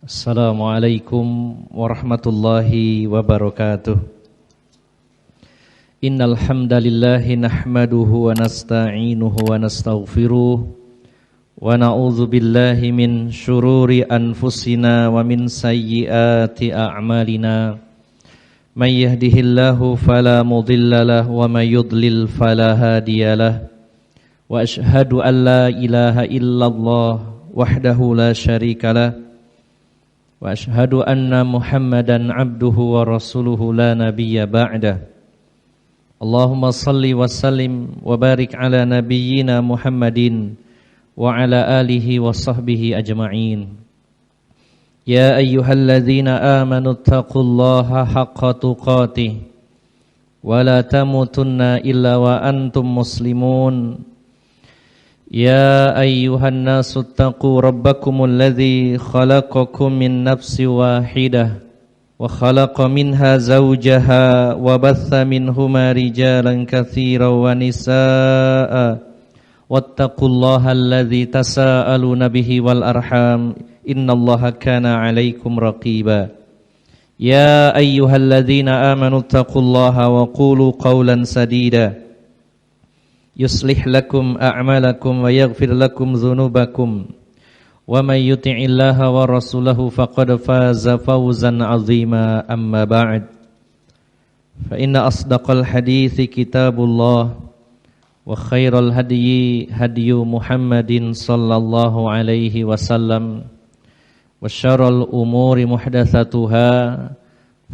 Assalamualaikum warahmatullahi wabarakatuh. Innal hamdalillahi nahmaduhu wa nasta'inuhu wa nastaghfiruh wa na'udzu billahi min syururi anfusina wa min sayyiati a'malina. May yahdihillahu fala mudhillalah wa may yudlil fala hadiyalah. Wa asyhadu an la ilaha illallah wahdahu la syarikalah. Wa asyhadu anna Muhammadan abduhu wa rasuluhu la nabiyya ba'dah. Allahumma salli wa sallim wa barik ala nabiyyina Muhammadin wa ala alihi wa sahbihi ajma'in. Ya ayyuhalladzina amanu taqullaha haqqa tuqatih wa la tamutunna illa wa antum muslimun. Ya ayyuhan nasu attaqu rabbakumul ladzi khalaqakum min nafsin wahidah wa khalaqa minha zawjaha wa batha minhuma rijalan katsiran wa nisaa'a wattaqullaha alladzi tasaaluna bihi wal arham innallaha kana 'alaikum raqiba. Ya ayyuhalladzina amanu taqullaha wa qulu qawlan sadida yuslih lakum a'malakum wa yaghfir lakum dhunubakum wa may yuti'illaha wa rasulahu faqad faza fawzan 'azima amma ba'd. Fa inna asdaqal hadithi kitabullah wa khairal hadyi hadyu Muhammadin sallallahu alaihi wasallam wa syarrul umuri muhdatsatuha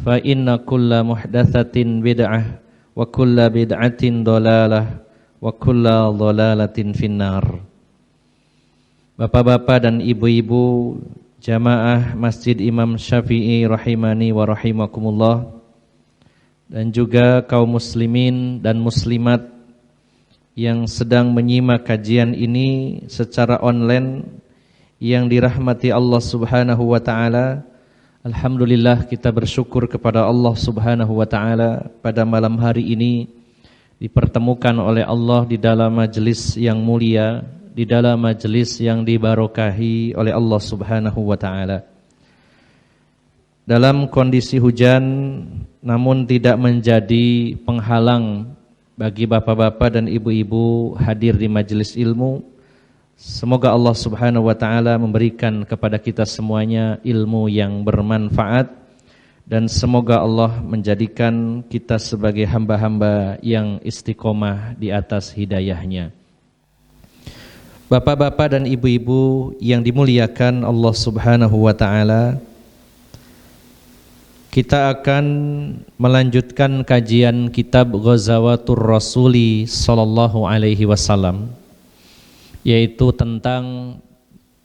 fa inna kulla muhdatsatin bid'ah wa kulla bid'atin dhalalah wa kulla dhalalatin finnar. Bapak-bapak dan ibu-ibu jamaah Masjid Imam Syafi'i rahimani wa rahimakumullah, dan juga kaum muslimin dan muslimat yang sedang menyimak kajian ini secara online yang dirahmati Allah Subhanahu wa taala. Alhamdulillah, kita bersyukur kepada Allah Subhanahu wa taala pada malam hari ini dipertemukan oleh Allah di dalam majelis yang mulia, di dalam majelis yang dibarokahi oleh Allah Subhanahu wa taala. Dalam kondisi hujan, namun tidak menjadi penghalang bagi bapak-bapak dan ibu-ibu hadir di majelis ilmu. Semoga Allah Subhanahu wa taala memberikan kepada kita semuanya ilmu yang bermanfaat, dan semoga Allah menjadikan kita sebagai hamba-hamba yang istiqomah di atas hidayahnya. Bapak-bapak dan ibu-ibu yang dimuliakan Allah Subhanahu wa ta'ala, kita akan melanjutkan kajian kitab Ghazawatur Rasuli sallallahu alaihi wasallam, yaitu tentang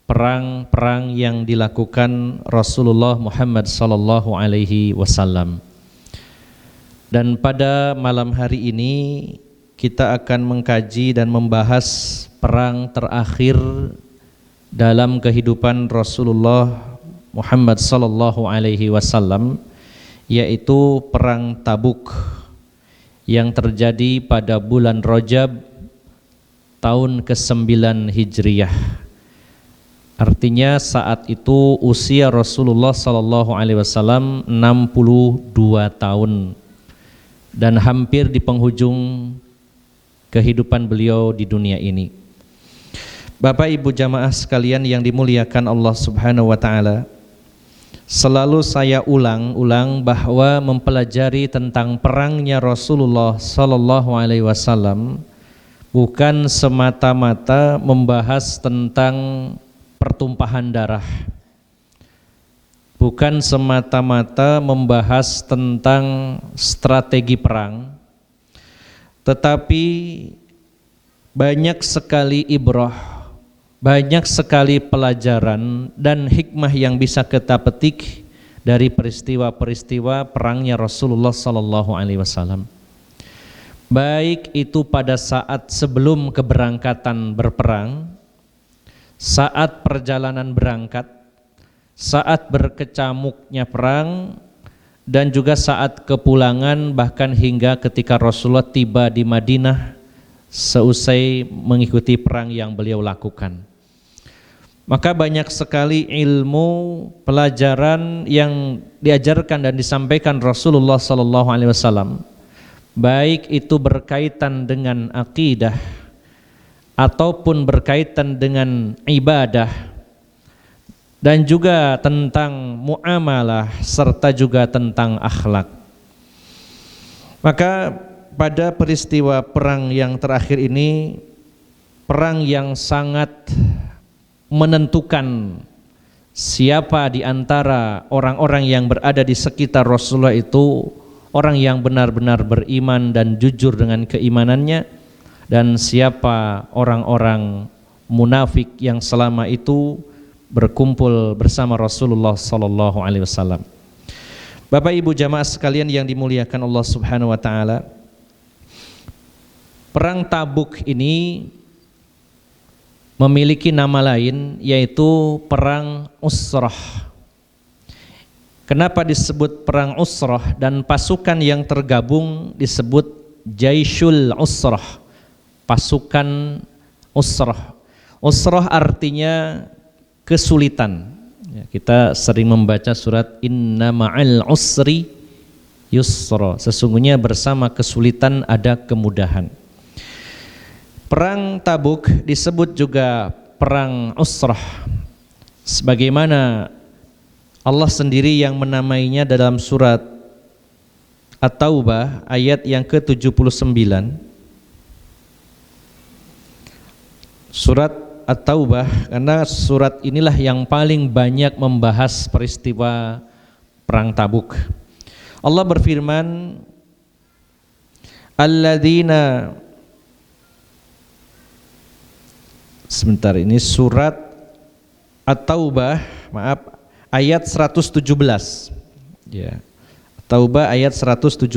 perang-perang yang dilakukan Rasulullah Muhammad sallallahu alaihi wasallam. Dan pada malam hari ini kita akan mengkaji dan membahas perang terakhir dalam kehidupan Rasulullah Muhammad sallallahu alaihi wasallam, yaitu perang Tabuk yang terjadi pada bulan Rajab tahun ke-9 Hijriyah. Artinya saat itu usia Rasulullah sallallahu alaihi wasallam 62 tahun dan hampir di penghujung kehidupan beliau di dunia ini. Bapak Ibu jamaah sekalian yang dimuliakan Allah Subhanahu wa taala, selalu saya ulang-ulang bahwa mempelajari tentang perangnya Rasulullah sallallahu alaihi wasallam bukan semata-mata membahas tentang pertumpahan darah, bukan semata-mata membahas tentang strategi perang, tetapi banyak sekali ibrah, banyak sekali pelajaran dan hikmah yang bisa kita petik dari peristiwa-peristiwa perangnya Rasulullah sallallahu alaihi wasallam. Baik itu pada saat sebelum keberangkatan berperang, saat perjalanan berangkat, saat berkecamuknya perang, dan juga saat kepulangan, bahkan hingga ketika Rasulullah tiba di Madinah seusai mengikuti perang yang beliau lakukan. Maka banyak sekali ilmu pelajaran yang diajarkan dan disampaikan Rasulullah sallallahu alaihi wasallam, baik itu berkaitan dengan akidah ataupun berkaitan dengan ibadah dan juga tentang muamalah serta juga tentang akhlak. Maka pada peristiwa perang yang terakhir ini, perang yang sangat menentukan siapa di antara orang-orang yang berada di sekitar Rasulullah itu orang yang benar-benar beriman dan jujur dengan keimanannya, dan siapa orang-orang munafik yang selama itu berkumpul bersama Rasulullah sallallahu alaihi wasallam. Bapak Ibu jamaah sekalian yang dimuliakan Allah Subhanahu wa taala, perang Tabuk ini memiliki nama lain, yaitu perang Usrah. Kenapa disebut perang Usrah dan pasukan yang tergabung disebut Jaishul Usrah, pasukan Usrah. Usrah artinya kesulitan. Ya, kita sering membaca surat Inna ma'al usri yusra, sesungguhnya bersama kesulitan ada kemudahan. Perang Tabuk disebut juga perang Usrah, sebagaimana Allah sendiri yang menamainya dalam surat At-Taubah ayat yang ke-79. Surat At-Taubah, karena surat inilah yang paling banyak membahas peristiwa perang Tabuk. Allah berfirman, alladzina, sebentar, ini surat At-Taubah, maaf, ayat 117. Ya. Taubah ayat 117.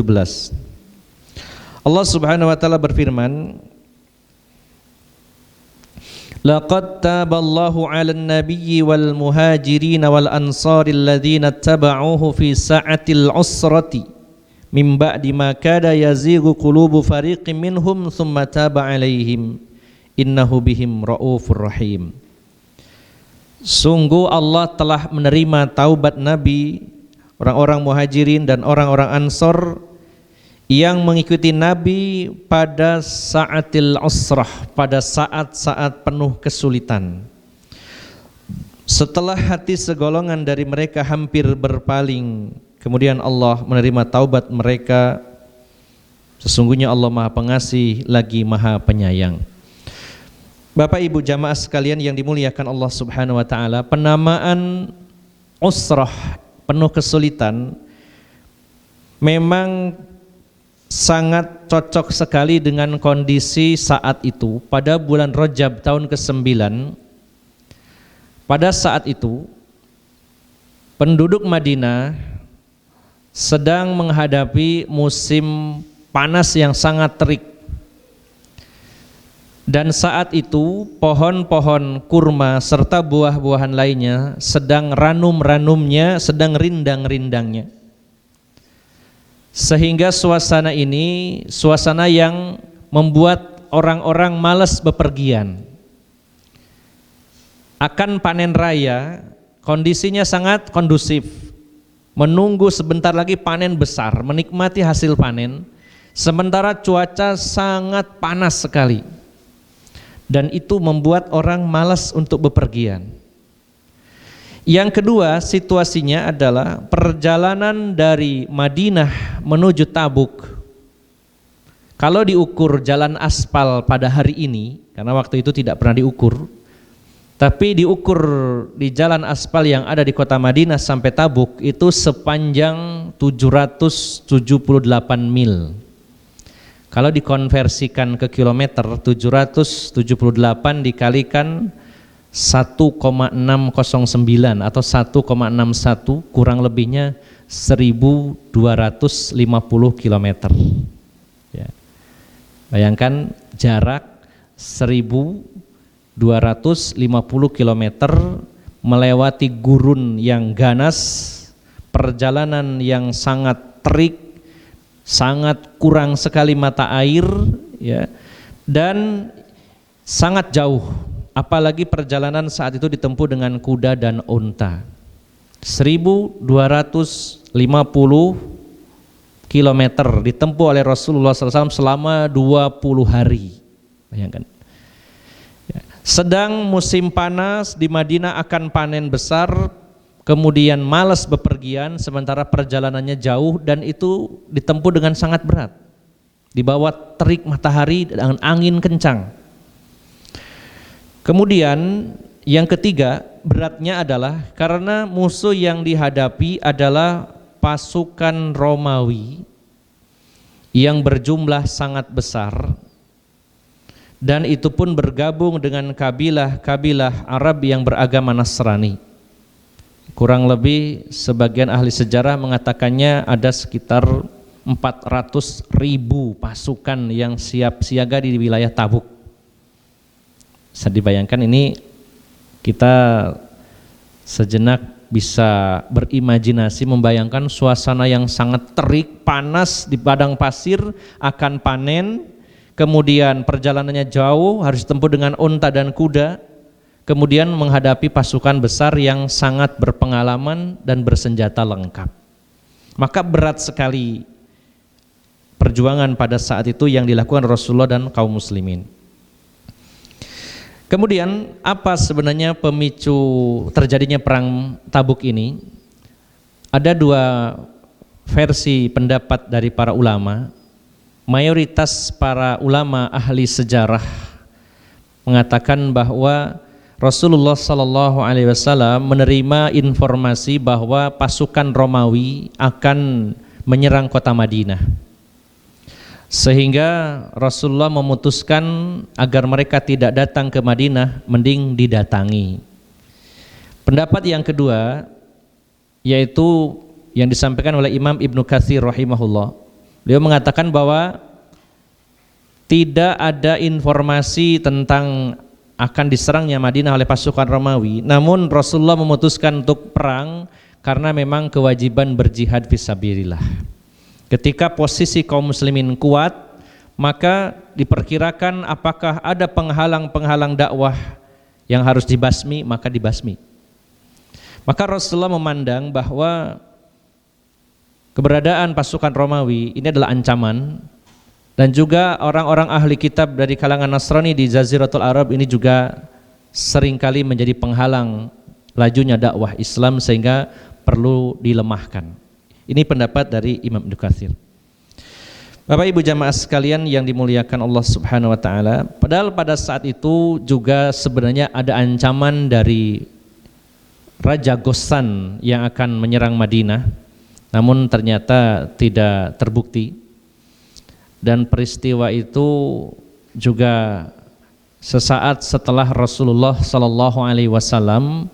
Allah Subhanahu wa taala berfirman, laqad taballahu 'alan nabiyyi wal muhajirin wal ansari alladhina ittaba'uhu fi sa'atil usrati min ba'di ma kada yazighu qulubu fariqin minhum thumma taba 'alaihim innahu bihim raufur rahim. Sungguh Allah telah menerima taubat Nabi, orang-orang muhajirin dan orang-orang ansor yang mengikuti Nabi pada sa'atil usrah, pada saat-saat penuh kesulitan. Setelah hati segolongan dari mereka hampir berpaling, kemudian Allah menerima taubat mereka. Sesungguhnya Allah Maha Pengasih lagi Maha Penyayang. Bapak Ibu jamaah sekalian yang dimuliakan Allah Subhanahu wa taala, penamaan Usrah, penuh kesulitan, memang sangat cocok sekali dengan kondisi saat itu. Pada bulan Rajab tahun ke-9, pada saat itu penduduk Madinah sedang menghadapi musim panas yang sangat terik. Dan saat itu pohon-pohon kurma serta buah-buahan lainnya sedang ranum-ranumnya, sedang rindang-rindangnya. Sehingga suasana ini suasana yang membuat orang-orang malas bepergian. Akan panen raya, kondisinya sangat kondusif. Menunggu sebentar lagi panen besar, menikmati hasil panen. Sementara cuaca sangat panas sekali. Dan itu membuat orang malas untuk bepergian. Yang kedua, situasinya adalah perjalanan dari Madinah menuju Tabuk. Kalau diukur jalan aspal pada hari ini, karena waktu itu tidak pernah diukur, tapi diukur di jalan aspal yang ada di kota Madinah sampai Tabuk itu sepanjang 778 mil. Kalau dikonversikan ke kilometer, 778 dikalikan 1,609 atau 1,61, kurang lebihnya 1250 km. Ya. Bayangkan jarak 1250 km melewati gurun yang ganas, perjalanan yang sangat terik, sangat kurang sekali mata air, ya, dan sangat jauh. apalagi perjalanan saat itu ditempuh dengan kuda dan unta. 1250 kilometer ditempuh oleh Rasulullah SAW selama 20 hari. Bayangkan. Sedang musim panas di Madinah akan panen besar, kemudian malas bepergian sementara perjalanannya jauh dan itu ditempuh dengan sangat berat. Di bawah terik matahari dengan angin kencang. Kemudian yang ketiga beratnya adalah karena musuh yang dihadapi adalah pasukan Romawi yang berjumlah sangat besar dan itu pun bergabung dengan kabilah-kabilah Arab yang beragama Nasrani. Kurang lebih sebagian ahli sejarah mengatakannya ada sekitar 400.000 pasukan yang siap siaga di wilayah Tabuk. Bisa dibayangkan ini kita sejenak bisa berimajinasi membayangkan suasana yang sangat terik, panas di padang pasir, akan panen, kemudian perjalanannya jauh, harus ditempuh dengan unta dan kuda, kemudian menghadapi pasukan besar yang sangat berpengalaman dan bersenjata lengkap. Maka berat sekali perjuangan pada saat itu yang dilakukan Rasulullah dan kaum muslimin. Kemudian apa sebenarnya pemicu terjadinya perang Tabuk ini? Ada dua versi pendapat dari para ulama. Mayoritas para ulama ahli sejarah mengatakan bahwa Rasulullah SAW menerima informasi bahwa pasukan Romawi akan menyerang kota Madinah. Sehingga Rasulullah memutuskan agar mereka tidak datang ke Madinah, mending didatangi. Pendapat yang kedua yaitu yang disampaikan oleh Imam Ibnu Katsir rahimahullah. Beliau mengatakan bahwa tidak ada informasi tentang akan diserangnya Madinah oleh pasukan Romawi, namun Rasulullah memutuskan untuk perang karena memang kewajiban berjihad fisabilillah. Ketika posisi kaum muslimin kuat, maka diperkirakan apakah ada penghalang-penghalang dakwah yang harus dibasmi, maka dibasmi. Maka Rasulullah memandang bahwa keberadaan pasukan Romawi ini adalah ancaman, dan juga orang-orang ahli kitab dari kalangan Nasrani di Jaziratul Arab ini juga seringkali menjadi penghalang lajunya dakwah Islam sehingga perlu dilemahkan. Ini pendapat dari Imam Ibnu Katsir. Bapak Ibu jamaah sekalian yang dimuliakan Allah Subhanahu wa taala, padahal pada saat itu juga sebenarnya ada ancaman dari Raja Ghassan yang akan menyerang Madinah, namun ternyata tidak terbukti. Dan peristiwa itu juga sesaat setelah Rasulullah SAW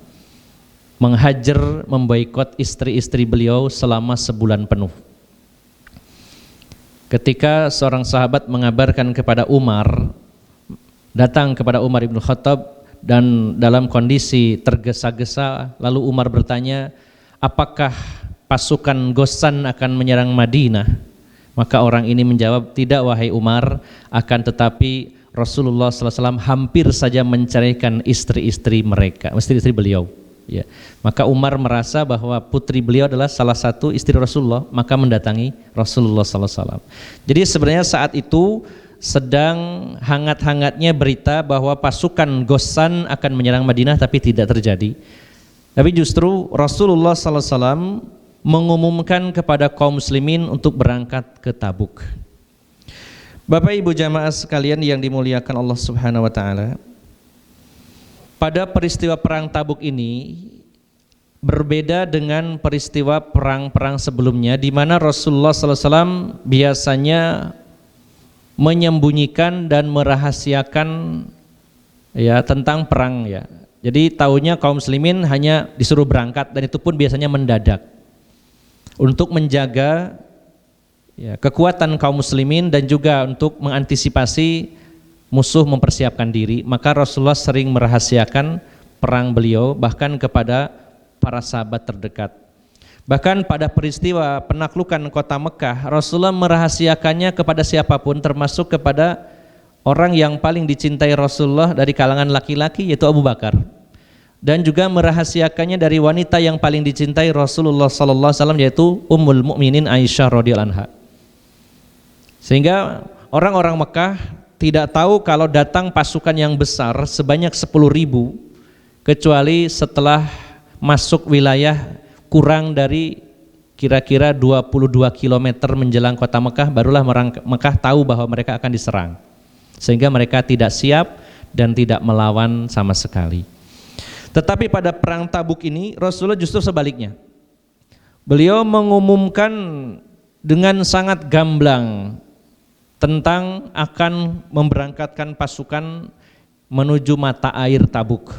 menghajar, memboikot istri-istri beliau selama sebulan penuh. Ketika seorang sahabat mengabarkan kepada Umar, datang kepada Umar ibn Khattab dan dalam kondisi tergesa-gesa, lalu Umar bertanya, apakah pasukan Ghassan akan menyerang Madinah? Maka orang ini menjawab, tidak wahai Umar, akan tetapi Rasulullah SAW hampir saja menceraikan istri-istri mereka, istri-istri beliau. Ya. Maka Umar merasa bahwa putri beliau adalah salah satu istri Rasulullah, maka mendatangi Rasulullah SAW. Jadi sebenarnya saat itu sedang hangat-hangatnya berita bahwa pasukan Ghassan akan menyerang Madinah, tapi tidak terjadi. Tapi justru Rasulullah SAW mengumumkan kepada kaum muslimin untuk berangkat ke Tabuk. Bapak Ibu jamaah sekalian yang dimuliakan Allah Subhanahu wa taala, pada peristiwa perang Tabuk ini berbeda dengan peristiwa perang-perang sebelumnya, di mana Rasulullah SAW biasanya menyembunyikan dan merahasiakan ya tentang perang ya. Jadi tahunya kaum muslimin hanya disuruh berangkat, dan itu pun biasanya mendadak untuk menjaga ya, kekuatan kaum muslimin dan juga untuk mengantisipasi musuh mempersiapkan diri. Maka Rasulullah sering merahasiakan perang beliau bahkan kepada para sahabat terdekat. Bahkan pada peristiwa penaklukan kota Mekah, Rasulullah merahasiakannya kepada siapapun, termasuk kepada orang yang paling dicintai Rasulullah dari kalangan laki-laki yaitu Abu Bakar, dan juga merahasiakannya dari wanita yang paling dicintai Rasulullah sallallahu alaihi wasallam yaitu Ummul Mukminin Aisyah radhiyallahu anha. Sehingga orang-orang Mekah tidak tahu kalau datang pasukan yang besar sebanyak 10.000 kecuali setelah masuk wilayah kurang dari kira-kira 22 km menjelang kota Mekah, barulah Mekah tahu bahwa mereka akan diserang. Sehingga mereka tidak siap dan tidak melawan sama sekali. Tetapi pada perang Tabuk ini Rasulullah justru sebaliknya. Beliau mengumumkan dengan sangat gamblang tentang akan memberangkatkan pasukan menuju mata air Tabuk.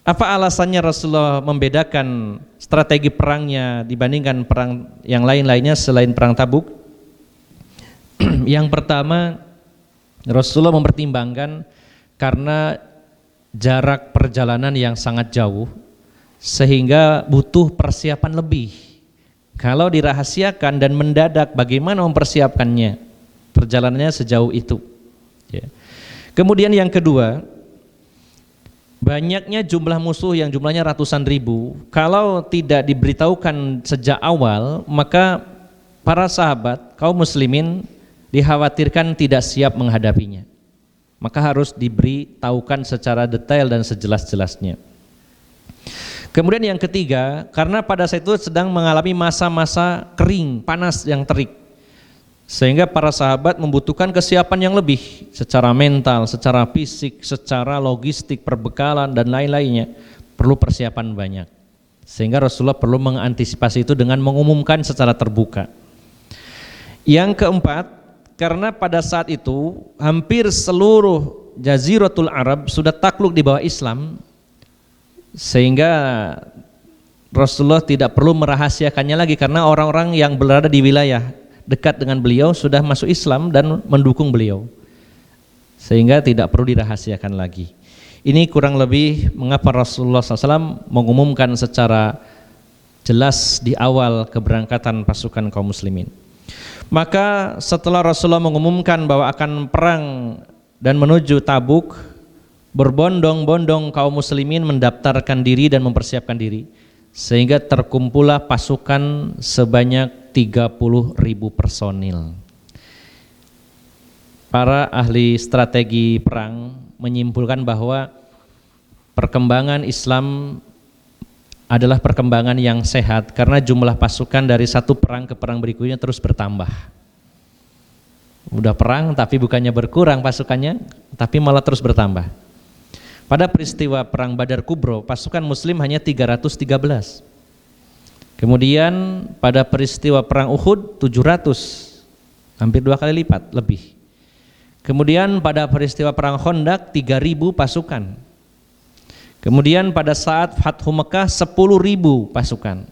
Apa alasannya Rasulullah membedakan strategi perangnya dibandingkan perang yang lain-lainnya selain perang Tabuk? Yang pertama, Rasulullah mempertimbangkan karena jarak perjalanan yang sangat jauh sehingga butuh persiapan lebih. Kalau dirahasiakan dan mendadak, bagaimana mempersiapkannya? Perjalanannya sejauh itu. Kemudian yang kedua, banyaknya jumlah musuh yang jumlahnya ratusan ribu. Kalau tidak diberitahukan sejak awal, maka para sahabat kaum muslimin dikhawatirkan tidak siap menghadapinya. Maka harus diberitahukan secara detail dan sejelas-jelasnya. Kemudian yang ketiga, karena pada saat itu sedang mengalami masa-masa kering, panas yang terik, sehingga para sahabat membutuhkan kesiapan yang lebih secara mental, secara fisik, secara logistik, perbekalan dan lain-lainnya. Perlu persiapan banyak. Sehingga Rasulullah perlu mengantisipasi itu dengan mengumumkan secara terbuka. Yang keempat, karena pada saat itu hampir seluruh Jaziratul Arab sudah takluk di bawah Islam, sehingga Rasulullah tidak perlu merahasiakannya lagi karena orang-orang yang berada di wilayah dekat dengan beliau sudah masuk Islam dan mendukung beliau, sehingga tidak perlu dirahasiakan lagi. Ini kurang lebih mengapa Rasulullah SAW mengumumkan secara jelas di awal keberangkatan pasukan kaum muslimin. Maka setelah Rasulullah mengumumkan bahwa akan perang dan menuju Tabuk, berbondong-bondong kaum muslimin mendaftarkan diri dan mempersiapkan diri, sehingga terkumpullah pasukan sebanyak 30.000 personil. Para ahli strategi perang menyimpulkan bahwa perkembangan Islam adalah perkembangan yang sehat karena jumlah pasukan dari satu perang ke perang berikutnya terus bertambah. Udah perang tapi bukannya berkurang pasukannya, tapi malah terus bertambah. Pada peristiwa perang Badar Kubro, pasukan muslim hanya 313. Kemudian pada peristiwa perang Uhud 700, hampir 2 kali lipat lebih. Kemudian pada peristiwa perang Khandaq 3.000 pasukan. Kemudian pada saat Fathu Mekah 10.000 pasukan,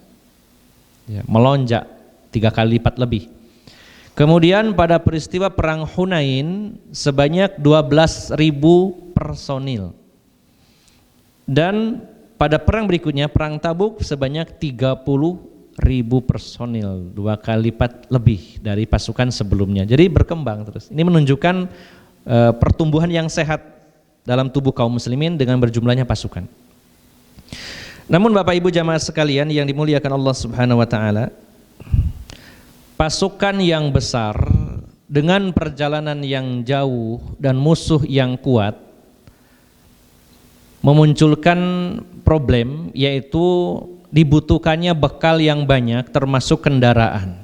melonjak 3 kali lipat lebih. Kemudian pada peristiwa perang Hunain sebanyak 12.000 personil. Dan pada perang berikutnya, perang Tabuk, sebanyak 30.000 personil, 2 kali lipat lebih dari pasukan sebelumnya. Jadi berkembang terus. Ini menunjukkan pertumbuhan yang sehat dalam tubuh kaum muslimin dengan berjumlahnya pasukan. Namun Bapak Ibu jamaah sekalian yang dimuliakan Allah Subhanahu wa taala, pasukan yang besar dengan perjalanan yang jauh dan musuh yang kuat memunculkan problem, yaitu dibutuhkannya bekal yang banyak termasuk kendaraan.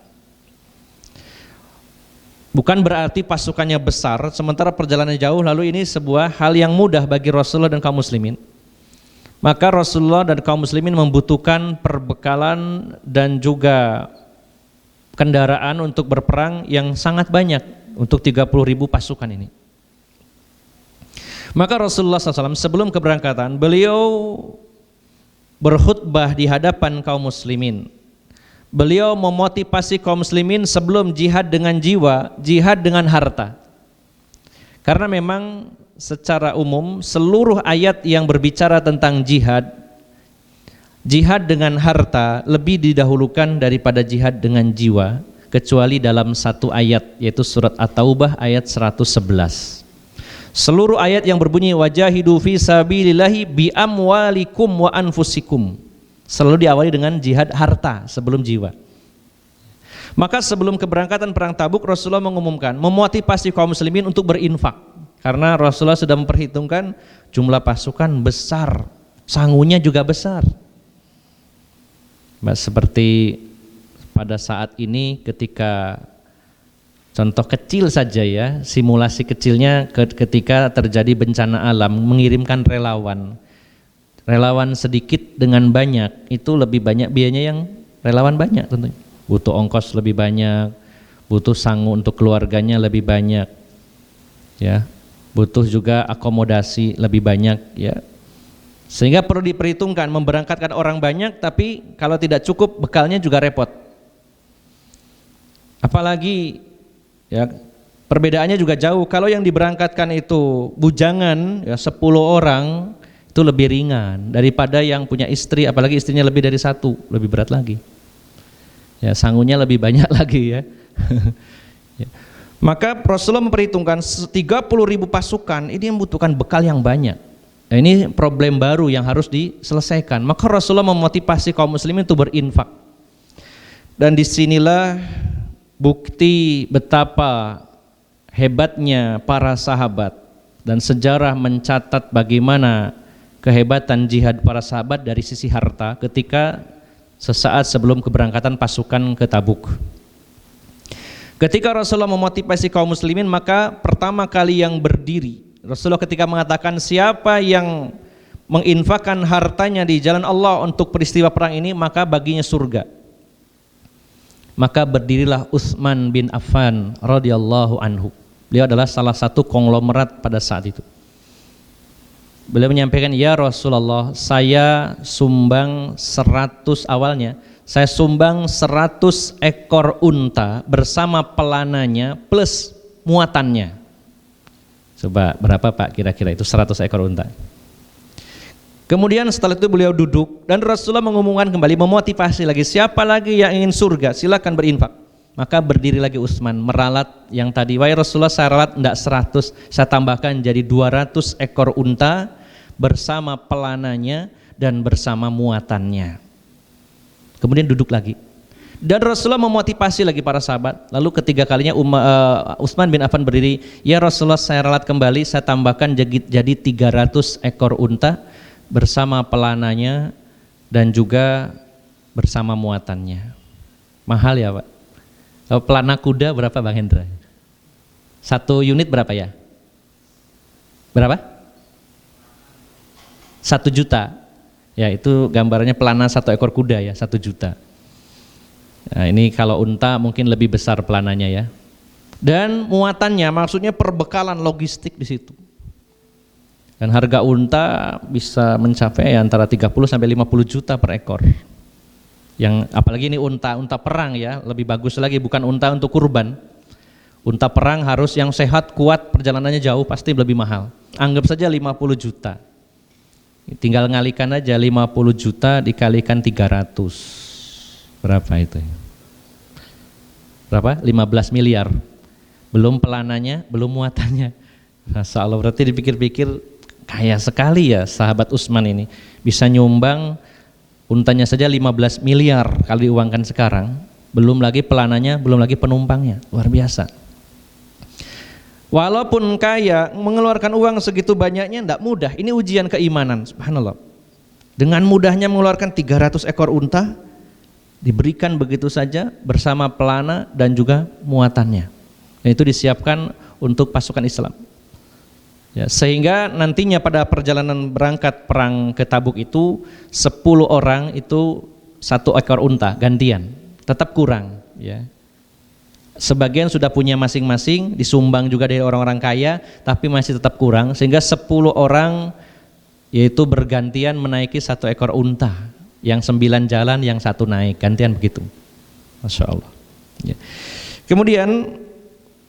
Bukan berarti pasukannya besar sementara perjalanan jauh, lalu ini sebuah hal yang mudah bagi Rasulullah dan kaum muslimin. Maka Rasulullah dan kaum muslimin membutuhkan perbekalan dan juga kendaraan untuk berperang yang sangat banyak untuk 30.000 pasukan ini. Maka Rasulullah SAW sebelum keberangkatan beliau berkhutbah di hadapan kaum muslimin. Beliau memotivasi kaum muslimin sebelum jihad dengan jiwa, jihad dengan harta. Karena memang secara umum seluruh ayat yang berbicara tentang jihad, jihad dengan harta lebih didahulukan daripada jihad dengan jiwa, kecuali dalam satu ayat, yaitu surat At-Taubah ayat 111. Seluruh ayat yang berbunyi wajahidu fi sabilillahi bi amwalikum wa anfusikum selalu diawali dengan jihad harta sebelum jiwa. Maka sebelum keberangkatan perang Tabuk, Rasulullah mengumumkan, memotivasi kaum muslimin untuk berinfak. Karena Rasulullah sudah memperhitungkan jumlah pasukan besar, sangunya juga besar. Seperti pada saat ini ketika contoh kecil saja ya, simulasi kecilnya ketika terjadi bencana alam, mengirimkan relawan sedikit dengan banyak, itu lebih banyak biayanya yang relawan banyak tentunya. Butuh ongkos lebih banyak, butuh sangu untuk keluarganya lebih banyak, ya, butuh juga akomodasi lebih banyak, ya. Sehingga perlu diperhitungkan memberangkatkan orang banyak, tapi kalau tidak cukup bekalnya juga repot. Apalagi ya perbedaannya juga jauh. Kalau yang diberangkatkan itu bujangan ya 10 orang itu lebih ringan daripada yang punya istri, apalagi istrinya lebih dari satu, lebih berat lagi. Ya sangunya lebih banyak lagi ya. Ya. Maka Rasulullah memperhitungkan 30.000 pasukan ini membutuhkan bekal yang banyak. Nah, ini problem baru yang harus diselesaikan. Maka Rasulullah memotivasi kaum muslimin untuk berinfak. Dan disinilah bukti betapa hebatnya para sahabat, dan sejarah mencatat bagaimana kehebatan jihad para sahabat dari sisi harta ketika sesaat sebelum keberangkatan pasukan ke Tabuk. Ketika Rasulullah memotivasi kaum muslimin, maka pertama kali yang berdiri Rasulullah ketika mengatakan siapa yang menginfakkan hartanya di jalan Allah untuk peristiwa perang ini maka baginya surga. Maka berdirilah Utsman bin Affan radhiyallahu anhu. Beliau adalah salah satu konglomerat pada saat itu. Beliau menyampaikan, ya Rasulullah, saya sumbang 100 awalnya, saya sumbang 100 ekor unta bersama pelananya plus muatannya. Coba berapa Pak kira-kira itu 100 ekor unta? Kemudian setelah itu beliau duduk dan Rasulullah mengumumkan kembali, memotivasi lagi, siapa lagi yang ingin surga silakan berinfak. Maka berdiri lagi Utsman meralat yang tadi, wahai Rasulullah saya ralat enggak 100, saya tambahkan jadi 200 ekor unta bersama pelananya dan bersama muatannya. Kemudian duduk lagi. Dan Rasulullah memotivasi lagi para sahabat. Lalu ketiga kalinya Utsman bin Affan berdiri, ya Rasulullah saya ralat kembali, saya tambahkan jadi 300 ekor unta bersama pelananya dan juga bersama muatannya. Mahal ya Pak? Pelana kuda berapa Bang Hendra? 1 unit berapa ya? Berapa? 1 juta. Ya itu gambarnya pelana 1 ekor kuda ya, 1 juta. Nah ini kalau unta mungkin lebih besar pelananya ya. Dan muatannya maksudnya perbekalan logistik di situ. Dan harga unta bisa mencapai antara 30 sampai 50 juta per ekor. Yang apalagi ini unta perang ya, lebih bagus lagi, bukan unta untuk kurban. Unta perang harus yang sehat, kuat, perjalanannya jauh, pasti lebih mahal. Anggap saja 50 juta. Tinggal ngalikan aja 50 juta dikalikan 300. Berapa itu? Berapa? 15 miliar. Belum pelananya, belum muatannya. Masya Allah, berarti dipikir-pikir kaya sekali ya sahabat Utsman ini. Bisa nyumbang untanya saja 15 miliar kalau diuangkan sekarang, belum lagi pelananya, belum lagi penumpangnya. Luar biasa. Walaupun kaya, mengeluarkan uang segitu banyaknya tidak mudah. Ini ujian keimanan, subhanallah. Dengan mudahnya mengeluarkan 300 ekor unta, diberikan begitu saja bersama pelana dan juga muatannya. Dan itu disiapkan untuk pasukan Islam. Ya, sehingga nantinya pada perjalanan berangkat perang ke Tabuk itu 10 orang itu 1 ekor unta gantian, tetap kurang ya. Sebagian sudah punya masing-masing, disumbang juga dari orang-orang kaya, tapi masih tetap kurang, sehingga 10 orang yaitu bergantian menaiki 1 ekor unta, yang 9 jalan, yang 1 naik, gantian begitu. Masya Allah ya. Kemudian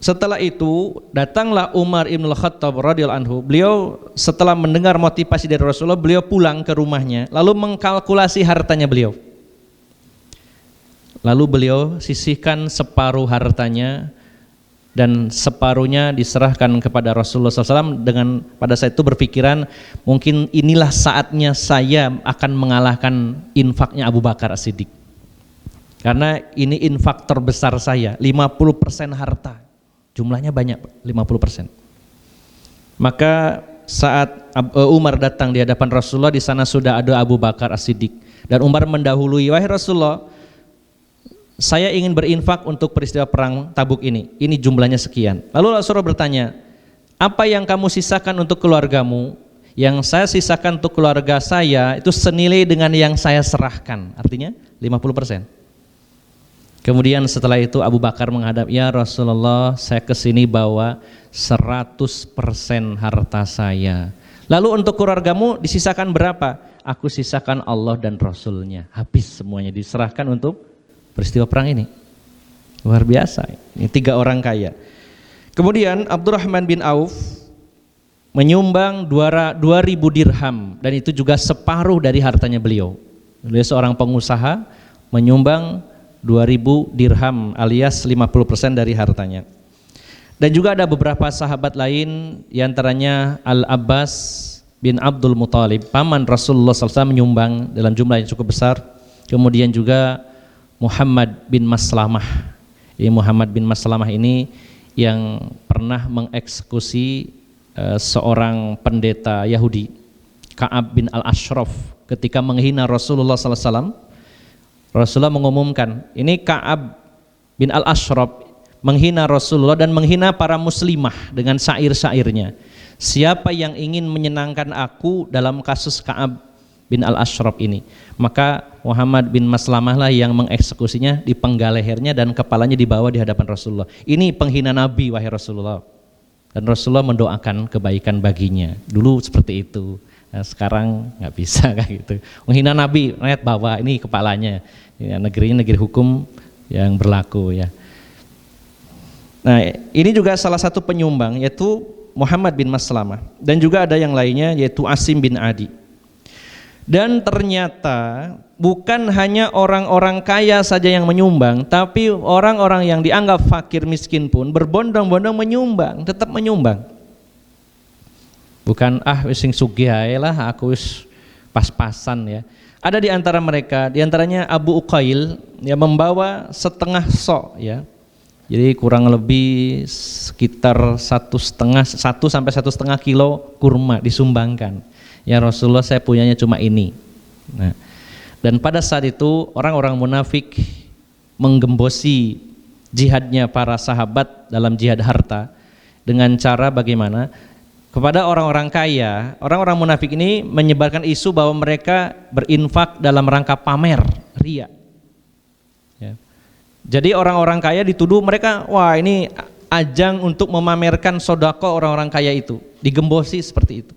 setelah itu datanglah Umar ibn al-Khattab radhiyallahu anhu. Beliau setelah mendengar motivasi dari Rasulullah, beliau pulang ke rumahnya, lalu mengkalkulasi hartanya beliau. Lalu beliau sisihkan separuh hartanya dan separuhnya diserahkan kepada Rasulullah SAW. Dengan pada saat itu berpikiran mungkin inilah saatnya saya akan mengalahkan infaknya Abu Bakar As-Siddiq, karena ini infak terbesar saya, 50% harta, jumlahnya banyak, 50%. Maka saat Umar datang di hadapan Rasulullah, di sana sudah ada Abu Bakar As-Siddiq, dan Umar mendahului, wahai Rasulullah, saya ingin berinfak untuk peristiwa perang Tabuk ini jumlahnya sekian. Lalu Rasulullah bertanya, apa yang kamu sisakan untuk keluargamu? Yang saya sisakan untuk keluarga saya itu senilai dengan yang saya serahkan, artinya 50%. Kemudian setelah itu Abu Bakar menghadap, ya Rasulullah, saya kesini bawa 100% harta saya. Lalu untuk keluargamu disisakan berapa? Aku sisakan Allah dan Rasulnya. Habis semuanya, diserahkan untuk peristiwa perang ini. Luar biasa. Ini 3 orang kaya. Kemudian Abdurrahman bin Auf menyumbang 2.000 dirham, dan itu juga separuh dari hartanya beliau. Beliau seorang pengusaha, menyumbang 2.000 dirham alias 50% dari hartanya. Dan juga ada beberapa sahabat lain, diantaranya Al-Abbas bin Abdul Muthalib, paman Rasulullah SAW, menyumbang dalam jumlah yang cukup besar. Kemudian juga Muhammad bin Maslamah. Muhammad bin Maslamah ini yang pernah mengeksekusi seorang pendeta Yahudi, Ka'ab bin Al-Ashraf, ketika menghina Rasulullah SAW. Rasulullah mengumumkan, ini Ka'ab bin Al-Ashraf menghina Rasulullah dan menghina para muslimah dengan syair-syairnya. Siapa yang ingin menyenangkan aku dalam kasus Ka'ab bin Al-Ashraf ini, maka Muhammad bin Maslamah lah yang mengeksekusinya, dipenggal lehernya dan kepalanya dibawa di hadapan Rasulullah. Ini penghina Nabi, wahai Rasulullah. Dan Rasulullah mendoakan kebaikan baginya. Dulu seperti itu. Nah, sekarang nggak bisa kayak gitu. Menghina Nabi, lihat bawa ini kepalanya. Ya, negerinya negeri hukum yang berlaku ya. Nah, ini juga salah satu penyumbang, yaitu Muhammad bin Maslamah, dan juga ada yang lainnya yaitu Asim bin Adi. Dan ternyata bukan hanya orang-orang kaya saja yang menyumbang, tapi orang-orang yang dianggap fakir miskin pun berbondong-bondong menyumbang, tetap menyumbang. Bukan sing sugih ae lah, aku wis pas-pasan ya. Ada di antara mereka, di antaranya Abu Uqail yang membawa setengah sok ya. Jadi kurang lebih sekitar 1,5 sampai 1,5 kilo kurma disumbangkan. Ya Rasulullah, saya punyanya cuma ini. Nah, dan pada saat itu orang-orang munafik menggembosi jihadnya para sahabat dalam jihad harta dengan cara bagaimana? Kepada orang-orang kaya, orang-orang munafik ini menyebarkan isu bahwa mereka berinfak dalam rangka pamer, riya. Ya. Jadi orang-orang kaya dituduh mereka, wah ini ajang untuk memamerkan sodako orang-orang kaya itu, digembosi seperti itu.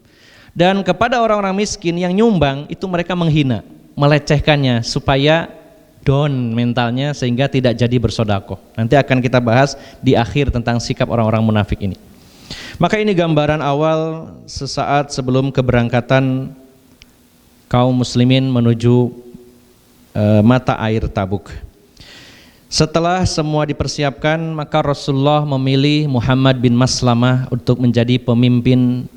Dan kepada orang-orang miskin yang nyumbang itu mereka menghina, melecehkannya supaya down mentalnya sehingga tidak jadi bersodakoh. Nanti akan kita bahas di akhir tentang sikap orang-orang munafik ini. Maka ini gambaran awal sesaat sebelum keberangkatan kaum muslimin menuju mata air Tabuk. Setelah semua dipersiapkan, maka Rasulullah memilih Muhammad bin Maslamah untuk menjadi pemimpin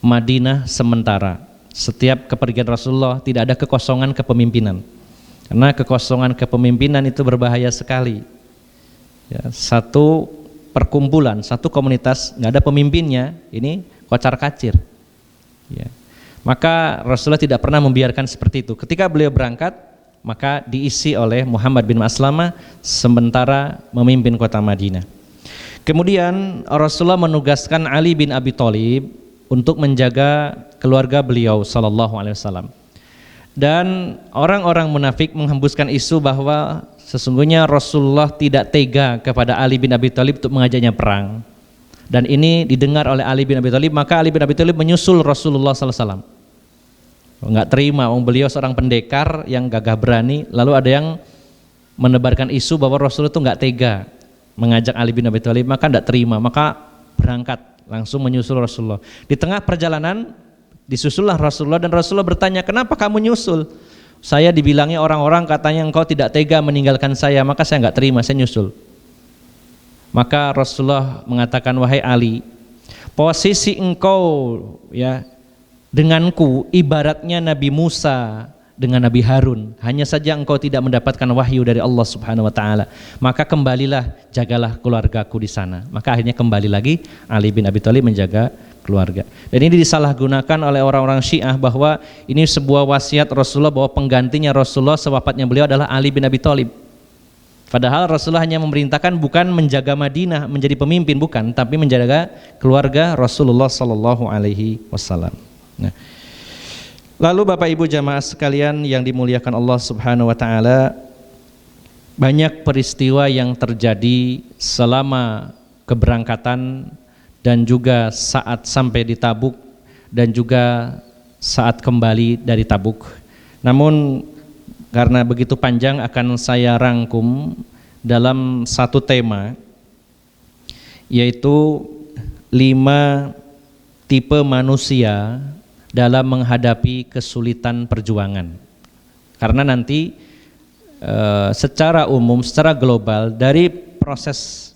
Madinah sementara. Setiap kepergian Rasulullah tidak ada kekosongan kepemimpinan, karena kekosongan kepemimpinan itu berbahaya sekali ya. Satu perkumpulan, satu komunitas nggak ada pemimpinnya, ini kocar kacir ya. Maka Rasulullah tidak pernah membiarkan seperti itu. Ketika beliau berangkat, maka diisi oleh Muhammad bin Maslamah sementara memimpin kota Madinah. Kemudian Rasulullah menugaskan Ali bin Abi Thalib untuk menjaga keluarga beliau sallallahu alaihi wasallam. Dan orang-orang munafik menghembuskan isu bahwa sesungguhnya Rasulullah tidak tega kepada Ali bin Abi Thalib untuk mengajaknya perang. Dan ini didengar oleh Ali bin Abi Thalib, maka Ali bin Abi Thalib menyusul Rasulullah sallallahu alaihi wasallam. Enggak terima, beliau seorang pendekar yang gagah berani, lalu ada yang menebarkan isu bahwa Rasulullah itu enggak tega mengajak Ali bin Abi Thalib, maka enggak terima, maka berangkat langsung menyusul Rasulullah. Di tengah perjalanan disusullah Rasulullah, dan Rasulullah bertanya, kenapa kamu nyusul? Saya dibilangnya orang-orang katanya engkau tidak tega meninggalkan saya, maka saya enggak terima, saya nyusul. Maka Rasulullah mengatakan, wahai Ali, posisi engkau ya denganku ibaratnya Nabi Musa dengan Nabi Harun, hanya saja engkau tidak mendapatkan wahyu dari Allah Subhanahu wa taala. Maka kembalilah, jagalah keluargaku di sana. Maka akhirnya kembali lagi Ali bin Abi Thalib menjaga keluarga. Dan ini disalahgunakan oleh orang-orang Syiah bahwa ini sebuah wasiat Rasulullah bahwa penggantinya Rasulullah sewafatnya beliau adalah Ali bin Abi Thalib. Padahal Rasulullah hanya memerintahkan bukan menjaga Madinah menjadi pemimpin, bukan, tapi menjaga keluarga Rasulullah sallallahu alaihi wasallam. Nah, lalu Bapak Ibu jamaah sekalian yang dimuliakan Allah Subhanahu wa taala, banyak peristiwa yang terjadi selama keberangkatan dan juga saat sampai di Tabuk dan juga saat kembali dari Tabuk. Namun karena begitu panjang akan saya rangkum dalam satu tema, yaitu 5 tipe manusia dalam menghadapi kesulitan perjuangan. Karena nanti secara umum, secara global, dari proses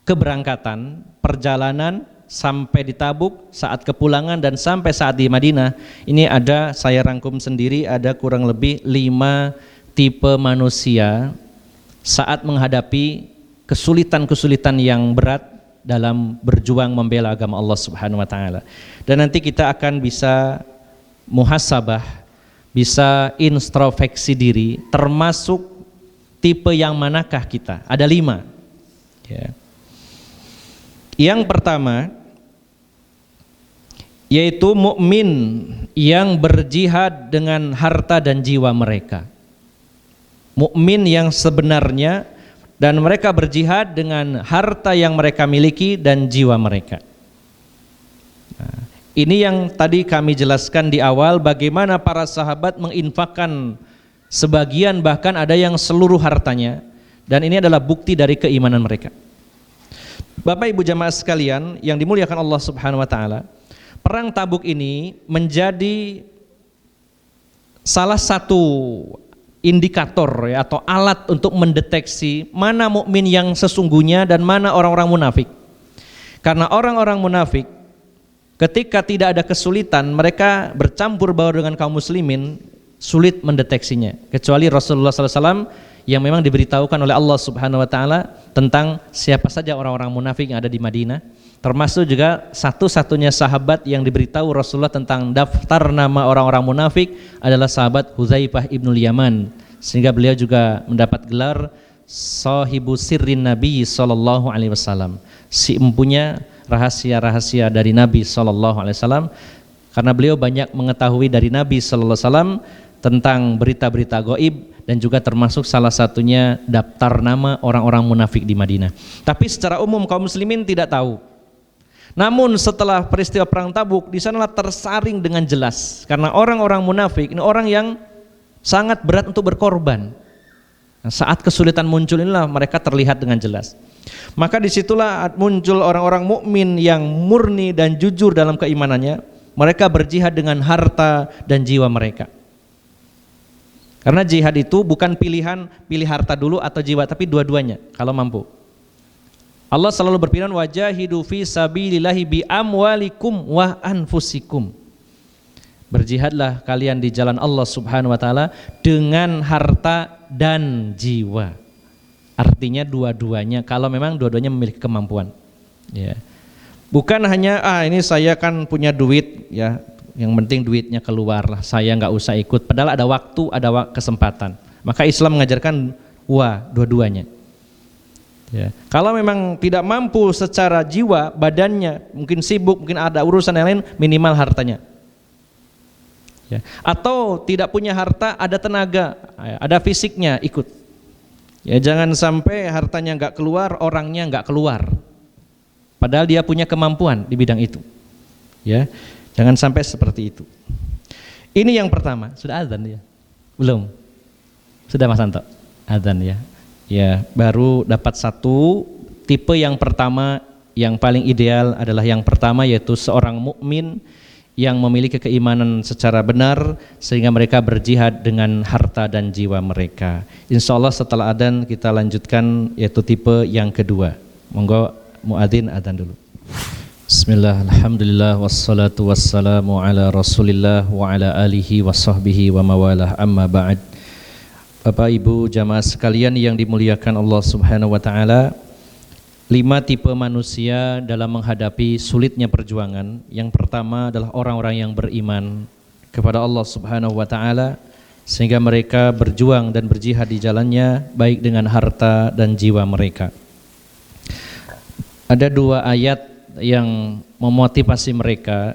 keberangkatan, perjalanan sampai di Tabuk, saat kepulangan dan sampai saat di Madinah, ini ada, saya rangkum sendiri, ada kurang lebih 5 tipe manusia saat menghadapi kesulitan-kesulitan yang berat dalam berjuang membela agama Allah Subhanahu wa taala. Dan nanti kita akan bisa muhasabah, bisa introspeksi diri, termasuk tipe yang manakah kita. Ada 5 ya. Yang pertama yaitu mukmin yang berjihad dengan harta dan jiwa mereka. Mukmin yang sebenarnya, dan mereka berjihad dengan harta yang mereka miliki dan jiwa mereka. Nah, ini yang tadi kami jelaskan di awal, bagaimana para sahabat menginfakkan sebagian, bahkan ada yang seluruh hartanya, dan ini adalah bukti dari keimanan mereka. Bapak Ibu jamaah sekalian yang dimuliakan Allah Subhanahu wa taala, perang Tabuk ini menjadi salah satu indikator ya, atau alat untuk mendeteksi mana mukmin yang sesungguhnya dan mana orang-orang munafik. Karena orang-orang munafik ketika tidak ada kesulitan, mereka bercampur baur dengan kaum muslimin, sulit mendeteksinya. Kecuali Rasulullah SAW yang memang diberitahukan oleh Allah Subhanahu wa taala tentang siapa saja orang-orang munafik yang ada di Madinah, termasuk juga satu-satunya sahabat yang diberitahu Rasulullah tentang daftar nama orang-orang munafik adalah sahabat Hudzaifah ibnul Yaman, sehingga beliau juga mendapat gelar sahibu sirrin Nabi sallallahu alaihi wasallam, si empunya rahasia-rahasia dari Nabi sallallahu alaihi wasallam, karena beliau banyak mengetahui dari Nabi sallallahu alaihi wasallam tentang berita-berita gaib, dan juga termasuk salah satunya daftar nama orang-orang munafik di Madinah. Tapi secara umum kaum muslimin tidak tahu. Namun setelah peristiwa perang Tabuk, di sanalah tersaring dengan jelas, karena orang-orang munafik ini orang yang sangat berat untuk berkorban. Nah, saat kesulitan muncul inilah mereka terlihat dengan jelas. Maka disitulah muncul orang-orang mukmin yang murni dan jujur dalam keimanannya. Mereka berjihad dengan harta dan jiwa mereka. Karena jihad itu bukan pilihan, pilih harta dulu atau jiwa, tapi dua-duanya kalau mampu. Allah selalu berfirman, wajahidu fi sabilillahi bi amwalikum wa anfusikum. Berjihadlah kalian di jalan Allah Subhanahu wa taala dengan harta dan jiwa. Artinya dua-duanya, kalau memang dua-duanya memiliki kemampuan. Ya. Bukan hanya ini saya kan punya duit ya, yang penting duitnya keluar lah, saya nggak usah ikut. Padahal ada waktu, ada kesempatan. Maka Islam mengajarkan dua-duanya. Ya. Kalau memang tidak mampu secara jiwa, badannya mungkin sibuk, mungkin ada urusan yang lain, minimal hartanya. Ya. Atau tidak punya harta, ada tenaga, ada fisiknya, ikut. Ya, jangan sampai hartanya nggak keluar, orangnya nggak keluar. Padahal dia punya kemampuan di bidang itu. Ya. Jangan sampai seperti itu. Ini yang pertama. Sudah azan ya? Belum? Sudah Mas Anto? Azan ya? Ya, baru dapat satu. Tipe yang pertama yang paling ideal adalah yang pertama, yaitu seorang mukmin yang memiliki keimanan secara benar sehingga mereka berjihad dengan harta dan jiwa mereka. Insya Allah setelah adzan kita lanjutkan, yaitu tipe yang kedua. Monggo muadzin adzan dulu. Bismillah, alhamdulillah, wassalatu wassalamu ala rasulillah wa ala alihi wa sahbihi wa mawalah, amma ba'd. Bapak Ibu jamaah sekalian yang dimuliakan Allah Subhanahu wa ta'ala, 5 tipe manusia dalam menghadapi sulitnya perjuangan. Yang pertama adalah orang-orang yang beriman kepada Allah Subhanahu wa ta'ala, sehingga mereka berjuang dan berjihad di jalannya baik dengan harta dan jiwa mereka. Ada 2 ayat yang memotivasi mereka,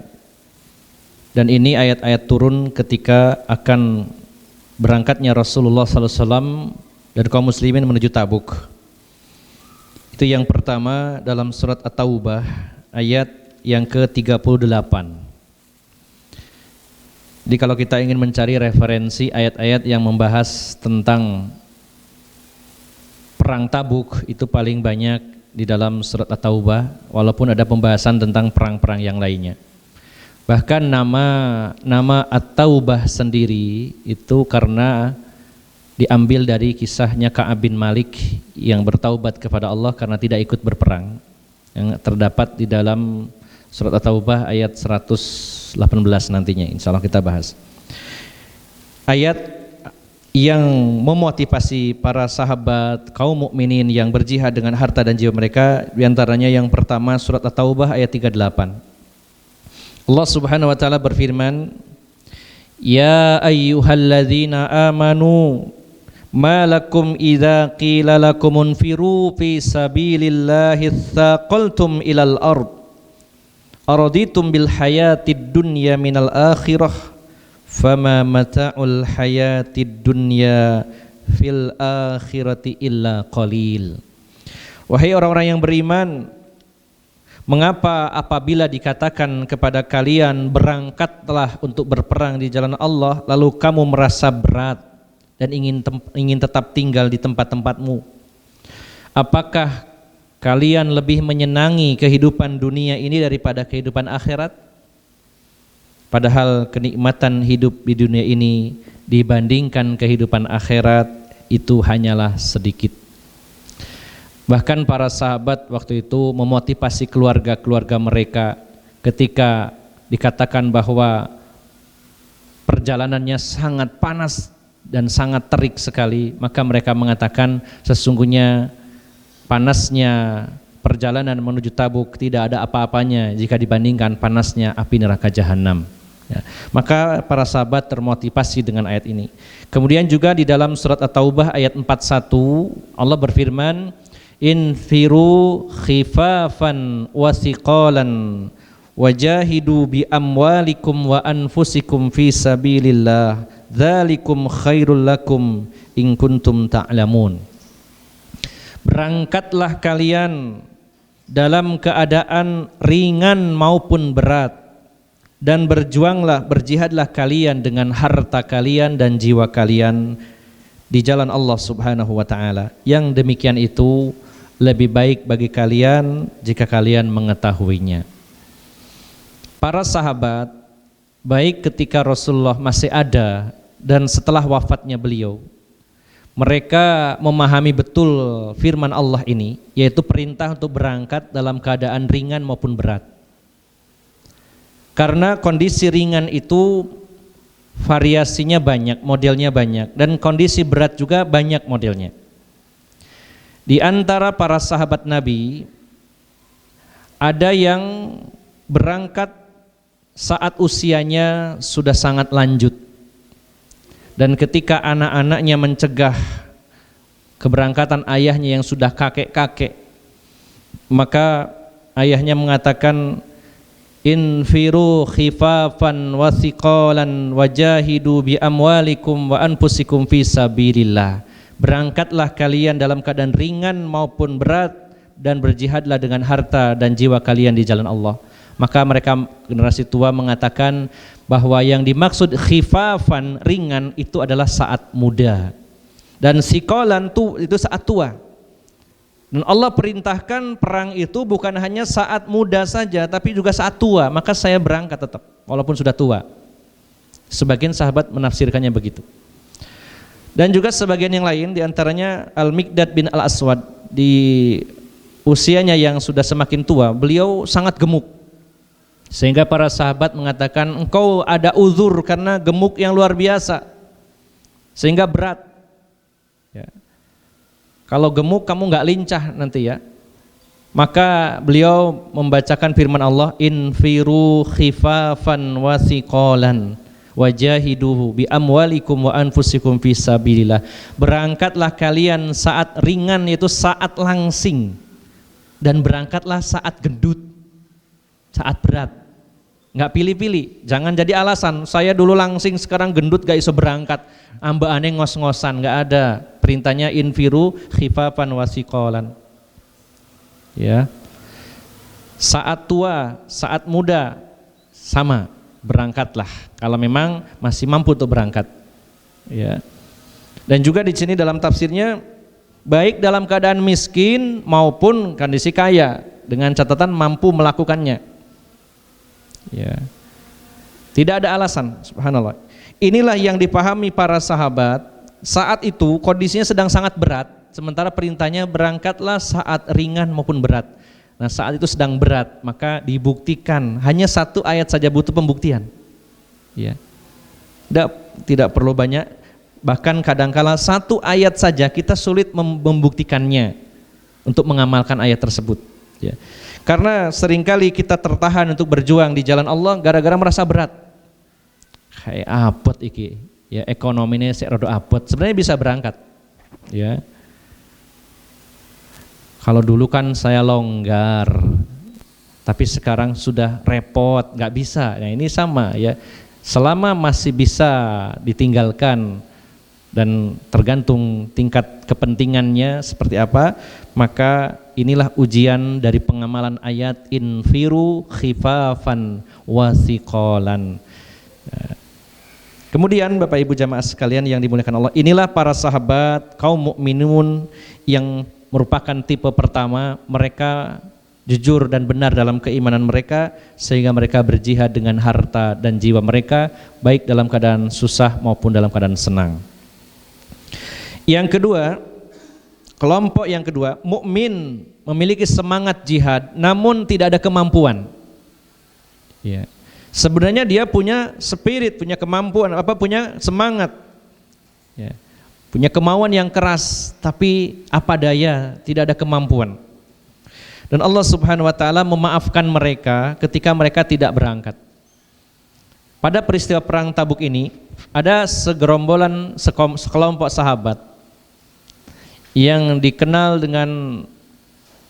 dan ini ayat-ayat turun ketika akan berangkatnya Rasulullah SAW dan kaum muslimin menuju Tabuk. Itu yang pertama dalam surat At-Taubah ayat yang ke-38. Jadi kalau kita ingin mencari referensi ayat-ayat yang membahas tentang perang Tabuk, itu paling banyak di dalam surat At-Taubah, walaupun ada pembahasan tentang perang-perang yang lainnya. Bahkan nama At-Taubah sendiri itu karena diambil dari kisahnya Ka'ab bin Malik yang bertaubat kepada Allah karena tidak ikut berperang, yang terdapat di dalam surat At-Taubah ayat 118 nantinya, insya Allah kita bahas. Ayat yang memotivasi para sahabat kaum mukminin yang berjihad dengan harta dan jiwa mereka, diantaranya yang pertama surat At-Taubah ayat 38. Allah Subhanahu wa ta'ala berfirman, Ya ayyuhalladzina amanu ma lakum idza qila lakum unfiru fi sabilillahi tsaqaltum ilal ard araditum bil hayatid dunya minal akhirah fama mata'ul hayatid dunya fil akhirati illa qalil. Wahai orang-orang yang beriman, mengapa apabila dikatakan kepada kalian berangkatlah untuk berperang di jalan Allah, lalu kamu merasa berat dan ingin tetap tinggal di tempat-tempatmu? Apakah kalian lebih menyenangi kehidupan dunia ini daripada kehidupan akhirat? Padahal kenikmatan hidup di dunia ini dibandingkan kehidupan akhirat itu hanyalah sedikit. Bahkan para sahabat waktu itu memotivasi keluarga-keluarga mereka ketika dikatakan bahwa perjalanannya sangat panas dan sangat terik sekali, maka mereka mengatakan sesungguhnya panasnya perjalanan menuju Tabuk tidak ada apa-apanya jika dibandingkan panasnya api neraka jahanam. Ya, maka para sahabat termotivasi dengan ayat ini. Kemudian juga di dalam surat At-Taubah ayat 41 Allah berfirman, Infiru khifafan wa thiqalan wajahidu bi amwalikum wa anfusikum fi sabilillah dzalikum khairul lakum in kuntum ta'lamun. Berangkatlah kalian dalam keadaan ringan maupun berat, dan berjuanglah, berjihadlah kalian dengan harta kalian dan jiwa kalian di jalan Allah Subhanahu wa ta'ala. Yang demikian itu lebih baik bagi kalian jika kalian mengetahuinya. Para sahabat, baik ketika Rasulullah masih ada dan setelah wafatnya beliau, mereka memahami betul firman Allah ini, yaitu perintah untuk berangkat dalam keadaan ringan maupun berat. Karena kondisi ringan itu variasinya banyak, modelnya banyak, dan kondisi berat juga banyak modelnya. Di antara para sahabat Nabi, ada yang berangkat saat usianya sudah sangat lanjut, dan ketika anak-anaknya mencegah keberangkatan ayahnya yang sudah kakek-kakek, maka ayahnya mengatakan, Infiru khifafan wa thiqalan wajahidu bi amwalikum wa anfusikum fi sabilillah. Berangkatlah kalian dalam keadaan ringan maupun berat, dan berjihadlah dengan harta dan jiwa kalian di jalan Allah. Maka mereka generasi tua mengatakan bahwa yang dimaksud khifafan, ringan, itu adalah saat muda, dan thiqalan itu saat tua. Dan Allah perintahkan perang itu bukan hanya saat muda saja, tapi juga saat tua. Maka saya berangkat tetap, walaupun sudah tua. Sebagian sahabat menafsirkannya begitu. Dan juga sebagian yang lain, diantaranya Al-Miqdad bin Al-Aswad usianya yang sudah semakin tua, beliau sangat gemuk. Sehingga para sahabat mengatakan, engkau ada uzur karena gemuk yang luar biasa, sehingga berat. Ya. Kalau gemuk kamu nggak lincah nanti ya. Maka beliau membacakan firman Allah, infiru khifafan wa thiqalan wajahiduhu bi amwalikum wa anfusikum fisabilillah. Berangkatlah kalian saat ringan, yaitu saat langsing, dan berangkatlah saat gendut, saat berat. Nggak pilih-pilih, jangan jadi alasan saya dulu langsing sekarang gendut gak iso berangkat, ambaane ngos-ngosan, nggak ada. Perintahnya infiru khifafan wa thiqalan. Ya. Saat tua, saat muda sama, berangkatlah kalau memang masih mampu untuk berangkat. Ya. Dan juga di sini dalam tafsirnya, baik dalam keadaan miskin maupun kondisi kaya, dengan catatan mampu melakukannya. Ya. Tidak ada alasan, subhanallah. Inilah yang dipahami para sahabat. Saat itu kondisinya sedang sangat berat, sementara perintahnya berangkatlah saat ringan maupun berat. Nah, saat itu sedang berat, maka dibuktikan. Hanya satu ayat saja butuh pembuktian. Ya. Tidak perlu banyak. Bahkan kadangkala satu ayat saja kita sulit membuktikannya untuk mengamalkan ayat tersebut. Ya. Karena seringkali kita tertahan untuk berjuang di jalan Allah gara-gara merasa berat. Kayak abot iki, ya ekonominya sik rada abot. Sebenarnya bisa berangkat. Ya. Kalau dulu kan saya longgar, tapi sekarang sudah repot, nggak bisa. Nah, ini sama ya. Selama masih bisa ditinggalkan dan tergantung tingkat kepentingannya seperti apa, maka inilah ujian dari pengamalan ayat infiru khifafan wa thiqalan. Kemudian Bapak Ibu jamaah sekalian yang dimuliakan Allah, inilah para sahabat kaum mukminun yang merupakan tipe pertama, mereka jujur dan benar dalam keimanan mereka, sehingga mereka berjihad dengan harta dan jiwa mereka, baik dalam keadaan susah maupun dalam keadaan senang. Yang kedua, kelompok yang kedua, mukmin memiliki semangat jihad namun tidak ada kemampuan. Ya. Sebenarnya dia punya spirit, punya kemampuan, punya semangat. Ya. Punya kemauan yang keras, tapi apa daya, tidak ada kemampuan. Dan Allah Subhanahu wa taala memaafkan mereka ketika mereka tidak berangkat. Pada peristiwa perang Tabuk ini, ada sekelompok sahabat yang dikenal dengan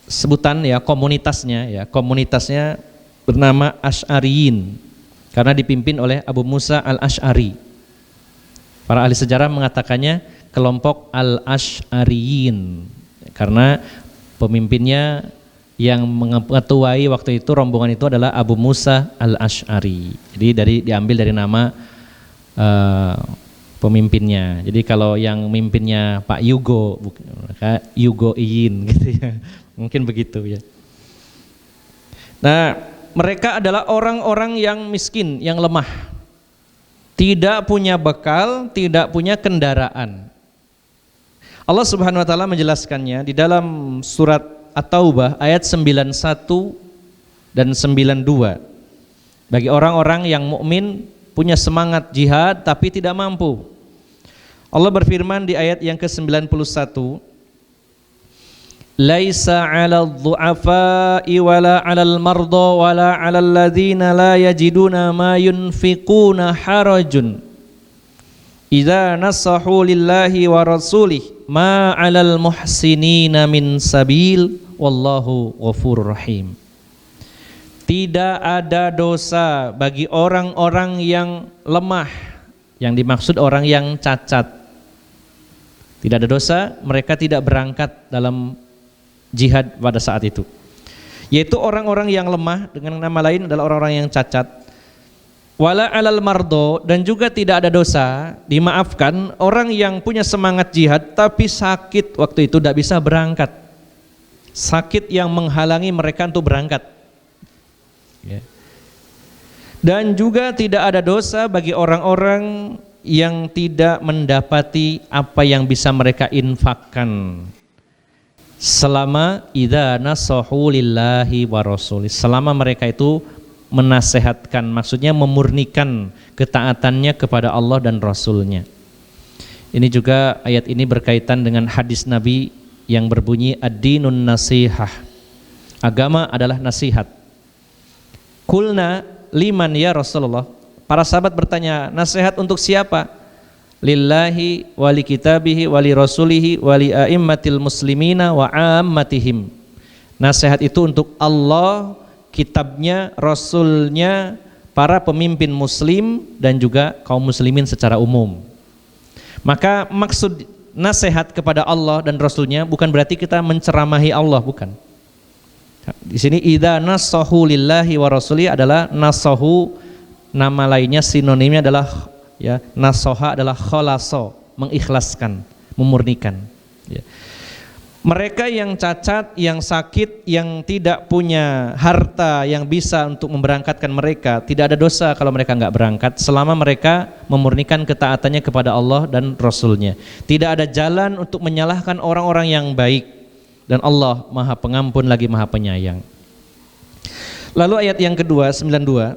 sebutan ya komunitasnya bernama Asy'ariyin, karena dipimpin oleh Abu Musa al-Asy'ari. Para ahli sejarah mengatakannya kelompok al-Asy'ariyin karena pemimpinnya yang mengetuai waktu itu rombongan itu adalah Abu Musa al-Asy'ari. Jadi diambil dari nama pemimpinnya. Jadi kalau yang mimpinnya Pak Yugo, maka Yugo Iyin gitu ya. Mungkin begitu ya. Nah, mereka adalah orang-orang yang miskin, yang lemah. Tidak punya bekal, tidak punya kendaraan. Allah Subhanahu wa taala menjelaskannya di dalam surat At-Taubah ayat 91 dan 92. Bagi orang-orang yang mukmin punya semangat jihad tapi tidak mampu. Allah berfirman di ayat yang ke-91, Laisa 'alal dhu'afa'i wala 'alal marda wala 'alal ladzina la yajiduna ma yunfiquna harajun idza nasahu lillahi wa rasulih ma 'alal muhsinina min sabil wallahu ghafurur rahim. Tidak ada dosa bagi orang-orang yang lemah, yang dimaksud orang yang cacat. Tidak ada dosa, mereka tidak berangkat dalam jihad pada saat itu. Yaitu orang-orang yang lemah, dengan nama lain adalah orang-orang yang cacat. Wala alal mardo, dan juga tidak ada dosa, dimaafkan orang yang punya semangat jihad tapi sakit waktu itu tidak bisa berangkat. Sakit yang menghalangi mereka untuk berangkat. Ya. Dan juga tidak ada dosa bagi orang-orang yang tidak mendapati apa yang bisa mereka infakkan, selama idza nasahu lillahi wa rasuli, selama mereka itu menasehatkan, maksudnya memurnikan ketaatannya kepada Allah dan Rasulnya. Ini juga ayat ini berkaitan dengan hadis Nabi yang berbunyi ad-dinun nasihah, agama adalah nasihat. Kulna liman ya Rasulullah, para sahabat bertanya, nasihat untuk siapa? Lillahi wali kitabihi wali rasulihi wali a'immatil muslimina wa ammatihim. Nasihat itu untuk Allah, kitabnya, rasulnya, para pemimpin muslim dan juga kaum muslimin secara umum. Maka maksud nasihat kepada Allah dan rasulnya bukan berarti kita menceramahi Allah, bukan. Di sini idza nasahu lillahi wa rasuli adalah nasahu, nama lainnya sinonimnya adalah ya, nasoha adalah khalaso, mengikhlaskan, memurnikan. Ya. Mereka yang cacat, yang sakit, yang tidak punya harta yang bisa untuk memberangkatkan mereka, tidak ada dosa kalau mereka nggak berangkat selama mereka memurnikan ketaatannya kepada Allah dan Rasulnya. Tidak ada jalan untuk menyalahkan orang-orang yang baik. Dan Allah Maha Pengampun lagi Maha Penyayang. Lalu ayat yang kedua 92,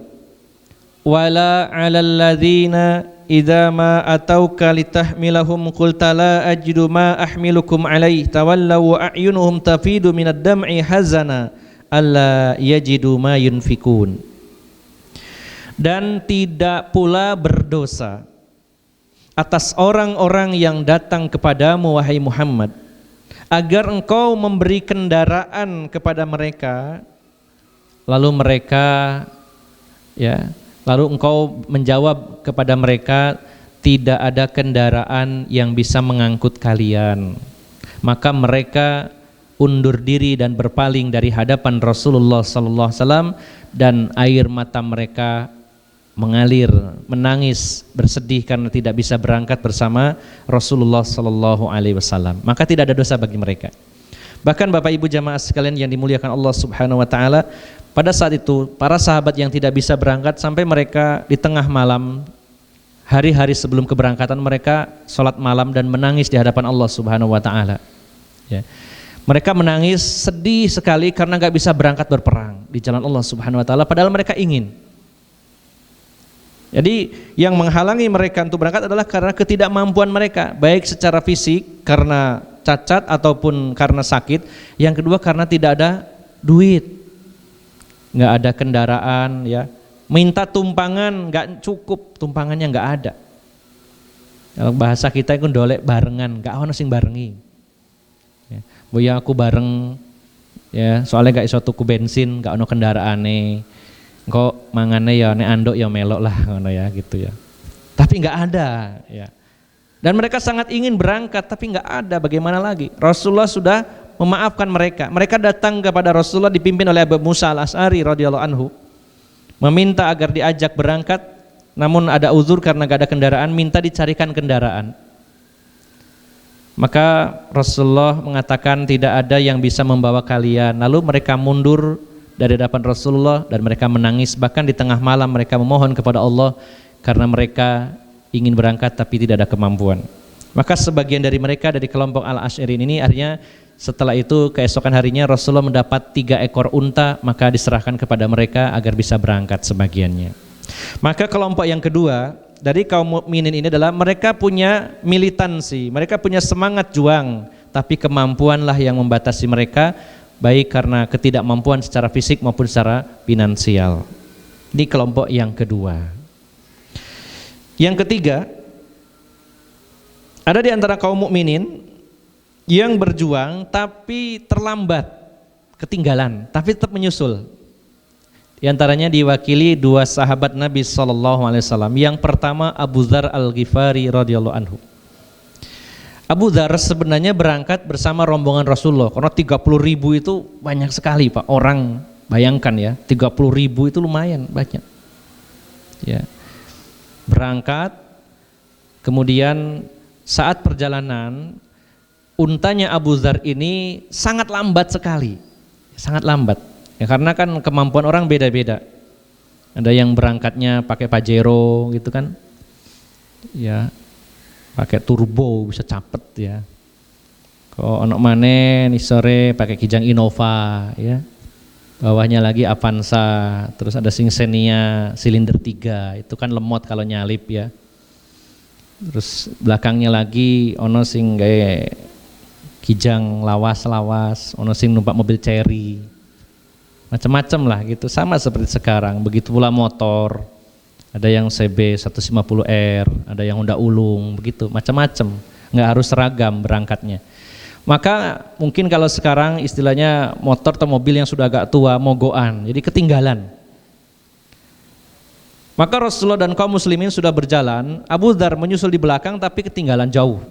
wala 'alal ladzina idza ma atauka litahmilahum qulta la ajidu ma ahmilukum alaihi tawallaw wa a'yunuhum tafidu minad dam'i hazana alla yajidu ma yunfikun. Dan tidak pula berdosa atas orang-orang yang datang kepadamu wahai Muhammad, agar engkau memberi kendaraan kepada mereka, lalu mereka lalu engkau menjawab kepada mereka, tidak ada kendaraan yang bisa mengangkut kalian. Maka mereka undur diri dan berpaling dari hadapan Rasulullah sallallahu alaihi wasallam, dan air mata mereka mengalir, menangis, bersedih karena tidak bisa berangkat bersama Rasulullah sallallahu alaihi wasallam. Maka tidak ada dosa bagi mereka. Bahkan Bapak Ibu jamaah sekalian yang dimuliakan Allah Subhanahu wa taala, pada saat itu para sahabat yang tidak bisa berangkat sampai mereka di tengah malam, hari-hari sebelum keberangkatan mereka sholat malam dan menangis di hadapan Allah Subhanahu wa taala. Ya. Mereka menangis sedih sekali karena gak bisa berangkat berperang di jalan Allah Subhanahu wa taala, padahal mereka ingin. Jadi yang menghalangi mereka untuk berangkat adalah karena ketidakmampuan mereka, baik secara fisik karena cacat ataupun karena sakit. Yang kedua karena tidak ada duit, nggak ada kendaraan, ya. Minta tumpangan nggak cukup, tumpangannya nggak ada. Kalau bahasa kita itu dolek barengan, nggak ono sing barengi. Ya, boya aku bareng, ya soalnya nggak iso tuku bensin, nggak ono kendaraane. Kok mangane ya nek anduk ya melok lah ngono ya gitu ya. Tapi nggak ada ya. Dan mereka sangat ingin berangkat tapi nggak ada, bagaimana lagi? Rasulullah sudah memaafkan mereka. Mereka datang kepada Rasulullah dipimpin oleh Abu Musa Al-Asy'ari radhiyallahu anhu, meminta agar diajak berangkat, namun ada uzur karena nggak ada kendaraan, minta dicarikan kendaraan. Maka Rasulullah mengatakan tidak ada yang bisa membawa kalian. Lalu mereka mundur dari hadapan Rasulullah dan mereka menangis, bahkan di tengah malam mereka memohon kepada Allah karena mereka ingin berangkat tapi tidak ada kemampuan. Maka sebagian dari mereka dari kelompok Al-Asy'ari ini akhirnya setelah itu keesokan harinya Rasulullah mendapat 3 ekor unta, maka diserahkan kepada mereka agar bisa berangkat sebagiannya. Maka kelompok yang kedua dari kaum mukminin ini adalah mereka punya militansi, mereka punya semangat juang, tapi kemampuanlah yang membatasi mereka, baik karena ketidakmampuan secara fisik maupun secara finansial. Ini kelompok yang kedua. Yang ketiga, ada di antara kaum mukminin yang berjuang tapi terlambat, ketinggalan, tapi tetap menyusul. Di antaranya diwakili 2 sahabat Nabi sallallahu alaihi wasallam. Yang pertama Abu Dzar Al-Ghifari radhiyallahu anhu. Abu Dzar sebenarnya berangkat bersama rombongan Rasulullah karena 30.000 itu banyak sekali Pak, orang bayangkan ya, 30.000 itu lumayan banyak ya. Berangkat, kemudian saat perjalanan untanya Abu Dzar ini sangat lambat sekali, sangat lambat ya, karena kan kemampuan orang beda-beda. Ada yang berangkatnya pakai Pajero gitu kan ya, pakai turbo bisa capet ya. Kok ono maneh nisore pakai Kijang Innova ya. Bawahnya lagi Avanza, terus ada sing Xenia silinder 3, itu kan lemot kalau nyalip ya. Terus belakangnya lagi ono sing gawe Kijang lawas-lawas, ono sing numpak mobil Cherry. Macam-macam lah gitu, sama seperti sekarang. Begitu pula motor, ada yang CB 150R, ada yang Honda Ulung, begitu, macam-macam. Nggak harus seragam berangkatnya. Maka mungkin kalau sekarang istilahnya motor atau mobil yang sudah agak tua, mogoan, jadi ketinggalan. Maka Rasulullah dan kaum muslimin sudah berjalan, Abu Dzar menyusul di belakang tapi ketinggalan jauh.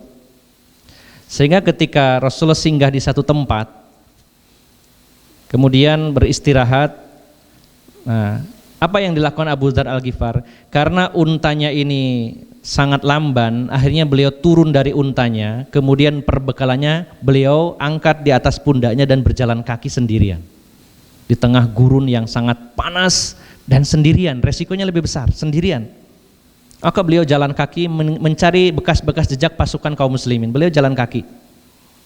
Sehingga ketika Rasulullah singgah di satu tempat, kemudian beristirahat, nah, apa yang dilakukan Abu Dzar Al-Ghifar? Karena untanya ini sangat lamban, akhirnya beliau turun dari untanya, kemudian perbekalannya beliau angkat di atas pundaknya dan berjalan kaki sendirian. Di tengah gurun yang sangat panas dan sendirian, resikonya lebih besar, sendirian. Maka beliau jalan kaki mencari bekas-bekas jejak pasukan kaum muslimin. Beliau jalan kaki,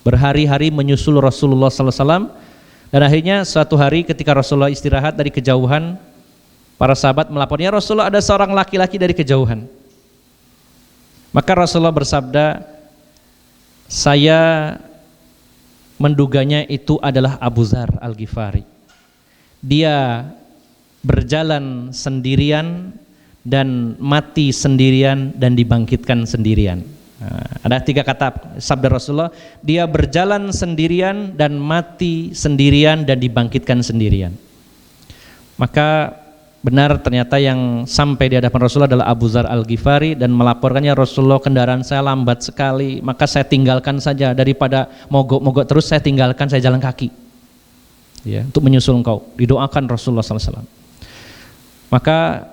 berhari-hari menyusul Rasulullah SAW. Dan akhirnya suatu hari ketika Rasulullah istirahat dari kejauhan, para sahabat melapornya, Rasulullah ada seorang laki-laki dari kejauhan. Maka Rasulullah bersabda, saya menduganya itu adalah Abu Dzar Al-Ghifari. Dia berjalan sendirian dan mati sendirian dan dibangkitkan sendirian. Nah, ada 3 kata sabda Rasulullah, dia berjalan sendirian dan mati sendirian dan dibangkitkan sendirian. Maka benar ternyata yang sampai di hadapan Rasulullah adalah Abu Dzar Al-Ghifari dan melaporkannya, Rasulullah kendaraan saya lambat sekali, maka saya tinggalkan saja, daripada mogok-mogok terus saya tinggalkan, saya jalan kaki ya, untuk menyusul engkau. Didoakan Rasulullah SAW. Maka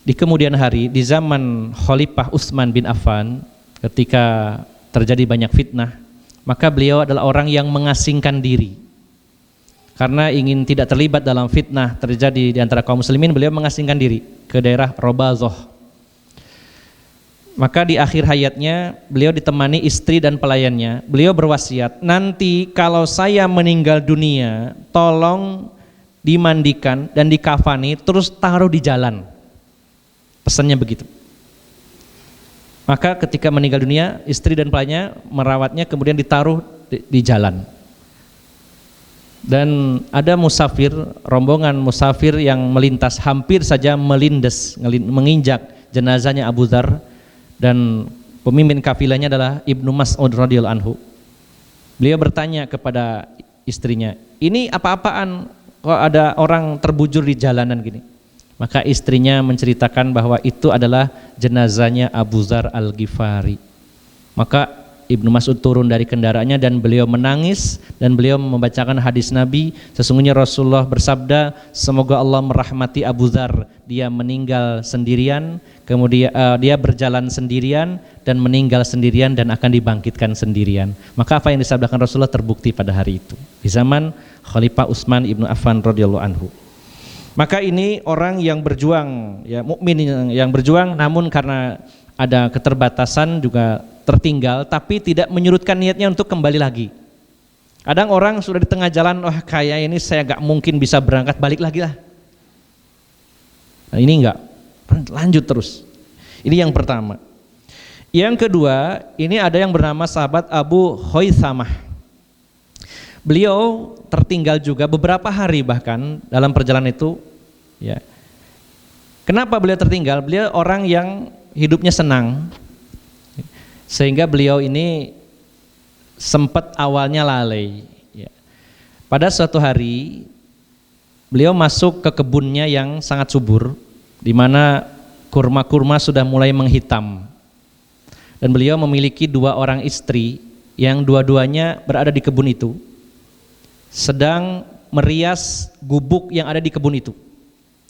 di kemudian hari, di zaman Khalifah Utsman bin Affan, ketika terjadi banyak fitnah, maka beliau adalah orang yang mengasingkan diri. Karena ingin tidak terlibat dalam fitnah terjadi di antara kaum muslimin, beliau mengasingkan diri ke daerah Robazah. Maka di akhir hayatnya beliau ditemani istri dan pelayannya. Beliau berwasiat, nanti kalau saya meninggal dunia, tolong dimandikan dan dikafani, terus taruh di jalan. Pesannya begitu. Maka ketika meninggal dunia, istri dan pelayannya merawatnya, kemudian ditaruh di jalan. Dan ada musafir, rombongan musafir yang melintas, hampir saja melindas, menginjak jenazahnya Abu Dzar, dan pemimpin kafilahnya adalah Ibnu Mas'ud radhiyallahu anhu. Beliau bertanya kepada istrinya, ini apa-apaan kok ada orang terbujur di jalanan gini? Maka istrinya menceritakan bahwa itu adalah jenazahnya Abu Dzar Al-Ghifari. Maka Ibnu Mas'ud turun dari kendaraannya dan beliau menangis dan beliau membacakan hadis Nabi, sesungguhnya Rasulullah bersabda, semoga Allah merahmati Abu Dzar, dia meninggal sendirian, kemudian dia berjalan sendirian dan meninggal sendirian dan akan dibangkitkan sendirian. Maka apa yang disabdakan Rasulullah terbukti pada hari itu di zaman Khalifah Utsman ibnu Affan radhiyallahu anhu. Maka ini orang yang berjuang, ya mukmin yang berjuang, namun karena ada keterbatasan juga tertinggal, tapi tidak menyurutkan niatnya untuk kembali lagi. Kadang orang sudah di tengah jalan, wah kayak ini saya gak mungkin bisa berangkat, balik lagi lah. Nah, ini enggak, lanjut terus. Ini yang pertama. Yang kedua, ini ada yang bernama sahabat Abu Hoitsamah. Beliau tertinggal juga beberapa hari bahkan dalam perjalanan itu. Ya. Kenapa beliau tertinggal? Beliau orang yang hidupnya senang, sehingga beliau ini sempat awalnya lalai. Ya. Pada suatu hari beliau masuk ke kebunnya yang sangat subur, di mana kurma-kurma sudah mulai menghitam, dan beliau memiliki 2 orang istri yang dua-duanya berada di kebun itu, sedang merias gubuk yang ada di kebun itu.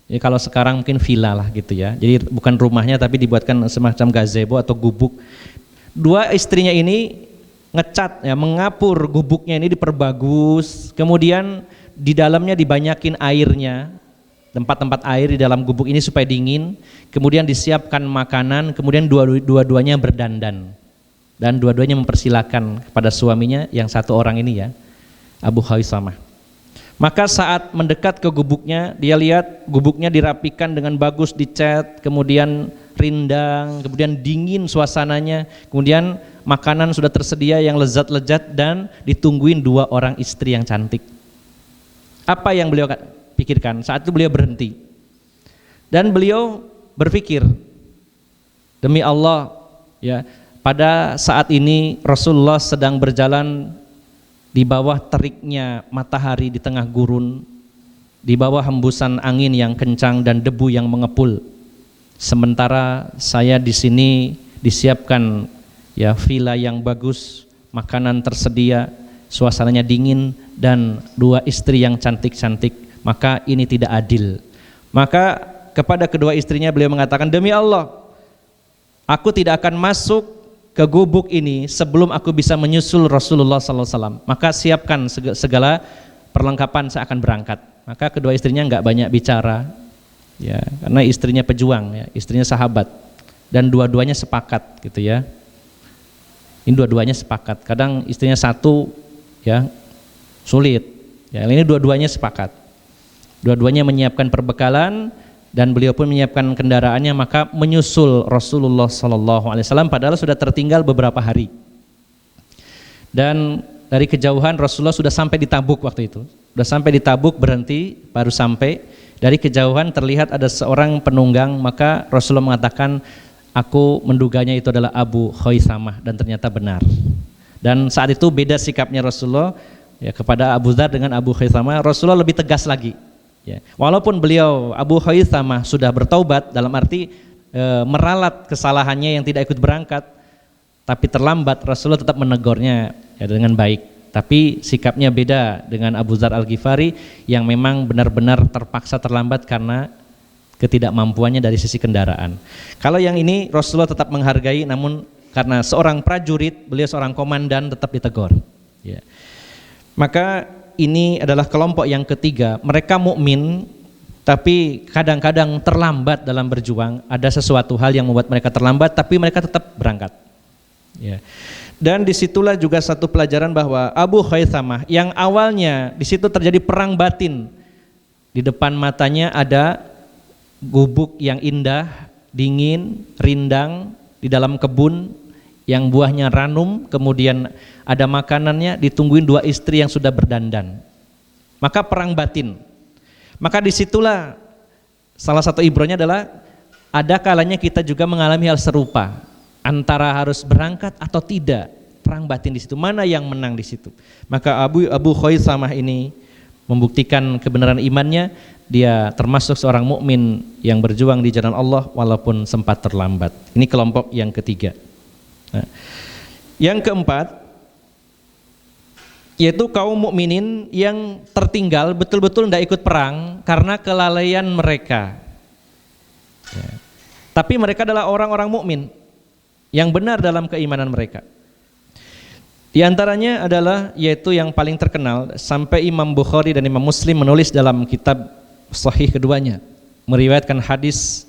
Ya, kalau sekarang mungkin villa lah gitu ya, jadi bukan rumahnya tapi dibuatkan semacam gazebo atau gubuk. 2 istrinya ini ngecat ya, mengapur gubuknya ini, diperbagus, kemudian di dalamnya dibanyakin airnya, tempat-tempat air di dalam gubuk ini supaya dingin, kemudian disiapkan makanan, kemudian dua-duanya berdandan. Dan dua-duanya mempersilakan kepada suaminya yang satu orang ini ya, Abu Khaisamah. Maka saat mendekat ke gubuknya, dia lihat gubuknya dirapikan dengan bagus, dicat, kemudian rindang, kemudian dingin suasananya, kemudian makanan sudah tersedia yang lezat-lezat dan ditungguin dua orang istri yang cantik. Apa yang beliau pikirkan? Saat itu beliau berhenti dan beliau berpikir, demi Allah ya, pada saat ini Rasulullah sedang berjalan di bawah teriknya matahari di tengah gurun, di bawah hembusan angin yang kencang dan debu yang mengepul. Sementara saya di sini disiapkan ya villa yang bagus, makanan tersedia, suasananya dingin dan dua istri yang cantik-cantik. Maka ini tidak adil. Maka kepada kedua istrinya beliau mengatakan, demi Allah, aku tidak akan masuk ke gubuk ini sebelum aku bisa menyusul Rasulullah SAW. Maka siapkan segala perlengkapan, saya akan berangkat. Maka kedua istrinya nggak banyak bicara, ya, karena istrinya pejuang, ya, istrinya sahabat, dan dua-duanya sepakat, gitu ya. Ini dua-duanya sepakat. Kadang istrinya satu, ya, sulit. Ya, ini dua-duanya sepakat. Dua-duanya menyiapkan perbekalan. Dan beliau pun menyiapkan kendaraannya, maka menyusul Rasulullah SAW, padahal sudah tertinggal beberapa hari. Dan dari kejauhan Rasulullah sudah sampai di Tabuk waktu itu. Sudah sampai di Tabuk, berhenti, baru sampai. Dari kejauhan terlihat ada seorang penunggang, maka Rasulullah mengatakan, aku menduganya itu adalah Abu Khaisamah, dan ternyata benar. Dan saat itu beda sikapnya Rasulullah ya, kepada Abu Dzar dengan Abu Khaisamah. Rasulullah lebih tegas lagi. Ya, walaupun beliau Abu Khaisamah sudah bertaubat, dalam arti meralat kesalahannya yang tidak ikut berangkat, tapi terlambat, Rasulullah tetap menegurnya ya, dengan baik. Tapi sikapnya beda dengan Abu Dzar Al-Ghifari yang memang benar-benar terpaksa terlambat karena ketidakmampuannya dari sisi kendaraan. Kalau yang ini Rasulullah tetap menghargai, namun karena seorang prajurit, beliau seorang komandan, tetap ditegur. Ya. Maka ini adalah kelompok yang ketiga. Mereka mukmin tapi kadang-kadang terlambat dalam berjuang. Ada sesuatu hal yang membuat mereka terlambat, tapi mereka tetap berangkat. Ya. Dan disitulah juga satu pelajaran bahwa Abu Khaisamah yang awalnya di situ terjadi perang batin. Di depan matanya ada gubuk yang indah, dingin, rindang di dalam kebun yang buahnya ranum, kemudian ada makanannya, ditungguin dua istri yang sudah berdandan. Maka perang batin. Maka disitulah salah satu ibrohnya adalah ada kalanya kita juga mengalami hal serupa, antara harus berangkat atau tidak. Perang batin di situ, mana yang menang di situ. Maka Abu Khaisamah ini membuktikan kebenaran imannya, dia termasuk seorang mukmin yang berjuang di jalan Allah walaupun sempat terlambat. Ini kelompok yang ketiga. Nah, yang keempat yaitu kaum mukminin yang tertinggal betul-betul tidak ikut perang karena kelalaian mereka. Ya. Tapi mereka adalah orang-orang mukmin yang benar dalam keimanan mereka. Di antaranya adalah yaitu yang paling terkenal sampai Imam Bukhari dan Imam Muslim menulis dalam kitab sahih keduanya meriwayatkan hadis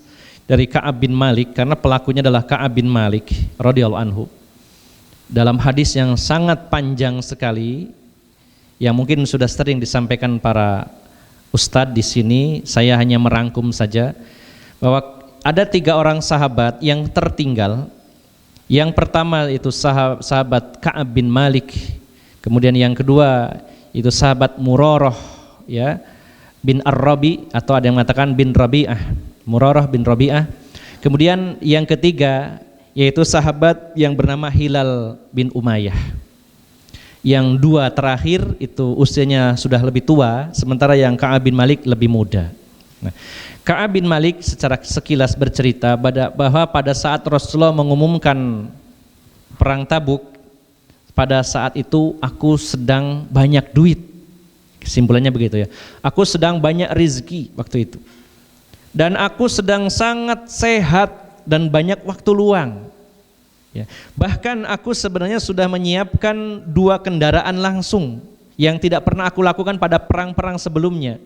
dari Ka'ab bin Malik, karena pelakunya adalah Ka'ab bin Malik radhiyallahu anhu. Dalam hadis yang sangat panjang sekali, yang mungkin sudah sering disampaikan para ustadz di sini, saya hanya merangkum saja bahwa ada 3 orang sahabat yang tertinggal. Yang pertama itu sahabat Ka'ab bin Malik, kemudian yang kedua itu sahabat Murarah ya bin Ar-Rabi, atau ada yang mengatakan bin Rabi'ah, Murarah bin Rabi'ah. Kemudian yang ketiga yaitu sahabat yang bernama Hilal bin Umayyah. Yang 2 terakhir itu usianya sudah lebih tua, sementara yang Ka'ab bin Malik lebih muda. Nah, Ka'ab bin Malik secara sekilas bercerita bahwa pada saat Rasulullah mengumumkan perang Tabuk, pada saat itu aku sedang banyak duit. Kesimpulannya begitu ya. Aku sedang banyak rezeki waktu itu. Dan aku sedang sangat sehat dan banyak waktu luang. Ya. Bahkan aku sebenarnya sudah menyiapkan 2 kendaraan langsung yang tidak pernah aku lakukan pada perang-perang sebelumnya.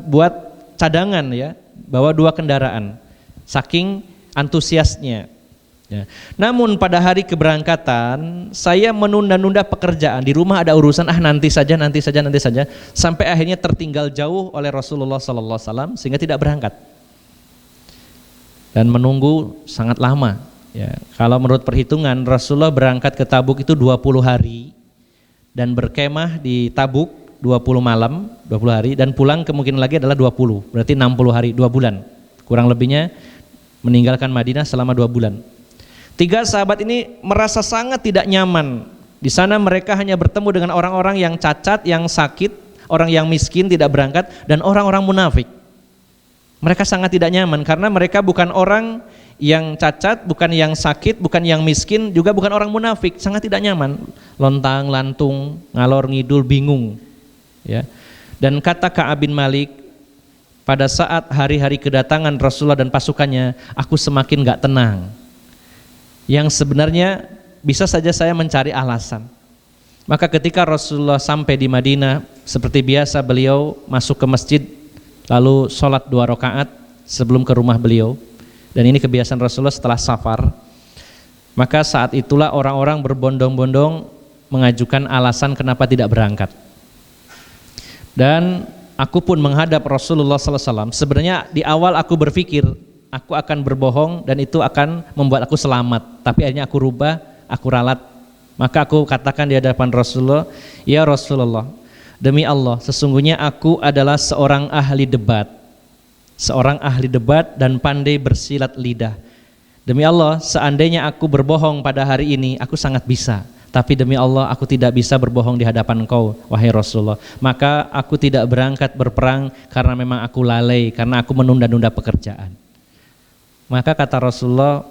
Buat cadangan ya, bawa 2 kendaraan. Saking antusiasnya. Ya. Namun pada hari keberangkatan saya menunda-nunda pekerjaan, di rumah ada urusan, nanti saja, sampai akhirnya tertinggal jauh oleh Rasulullah SAW sehingga tidak berangkat dan menunggu sangat lama. Ya. Kalau menurut perhitungan Rasulullah berangkat ke Tabuk itu 20 hari dan berkemah di Tabuk 20 malam, 20 hari, dan pulang kemungkinan lagi adalah 20, berarti 60 hari, 2 bulan kurang lebihnya, meninggalkan Madinah selama 2 bulan. 3 sahabat ini merasa sangat tidak nyaman. Di sana mereka hanya bertemu dengan orang-orang yang cacat, yang sakit, orang yang miskin tidak berangkat, dan orang-orang munafik. Mereka sangat tidak nyaman karena mereka bukan orang yang cacat, bukan yang sakit, bukan yang miskin, juga bukan orang munafik. Sangat tidak nyaman, lontang lantung, ngalor ngidul, bingung. Ya. Dan kata Ka'ab bin Malik, pada saat hari-hari kedatangan Rasulullah dan pasukannya, aku semakin gak tenang. Yang sebenarnya bisa saja saya mencari alasan. Maka ketika Rasulullah sampai di Madinah, seperti biasa beliau masuk ke masjid lalu sholat 2 rakaat sebelum ke rumah beliau, dan ini kebiasaan Rasulullah setelah safar. Maka saat itulah orang-orang berbondong-bondong mengajukan alasan kenapa tidak berangkat. Dan aku pun menghadap Rasulullah SAW. Sebenarnya di awal aku berpikir aku akan berbohong dan itu akan membuat aku selamat, tapi akhirnya aku rubah, aku ralat. Maka aku katakan di hadapan Rasulullah, ya Rasulullah, demi Allah sesungguhnya aku adalah seorang ahli debat dan pandai bersilat lidah. Demi Allah, seandainya aku berbohong pada hari ini, aku sangat bisa, tapi demi Allah aku tidak bisa berbohong di hadapan engkau, wahai Rasulullah. Maka aku tidak berangkat berperang karena memang aku lalai, karena aku menunda-nunda pekerjaan. Maka kata Rasulullah,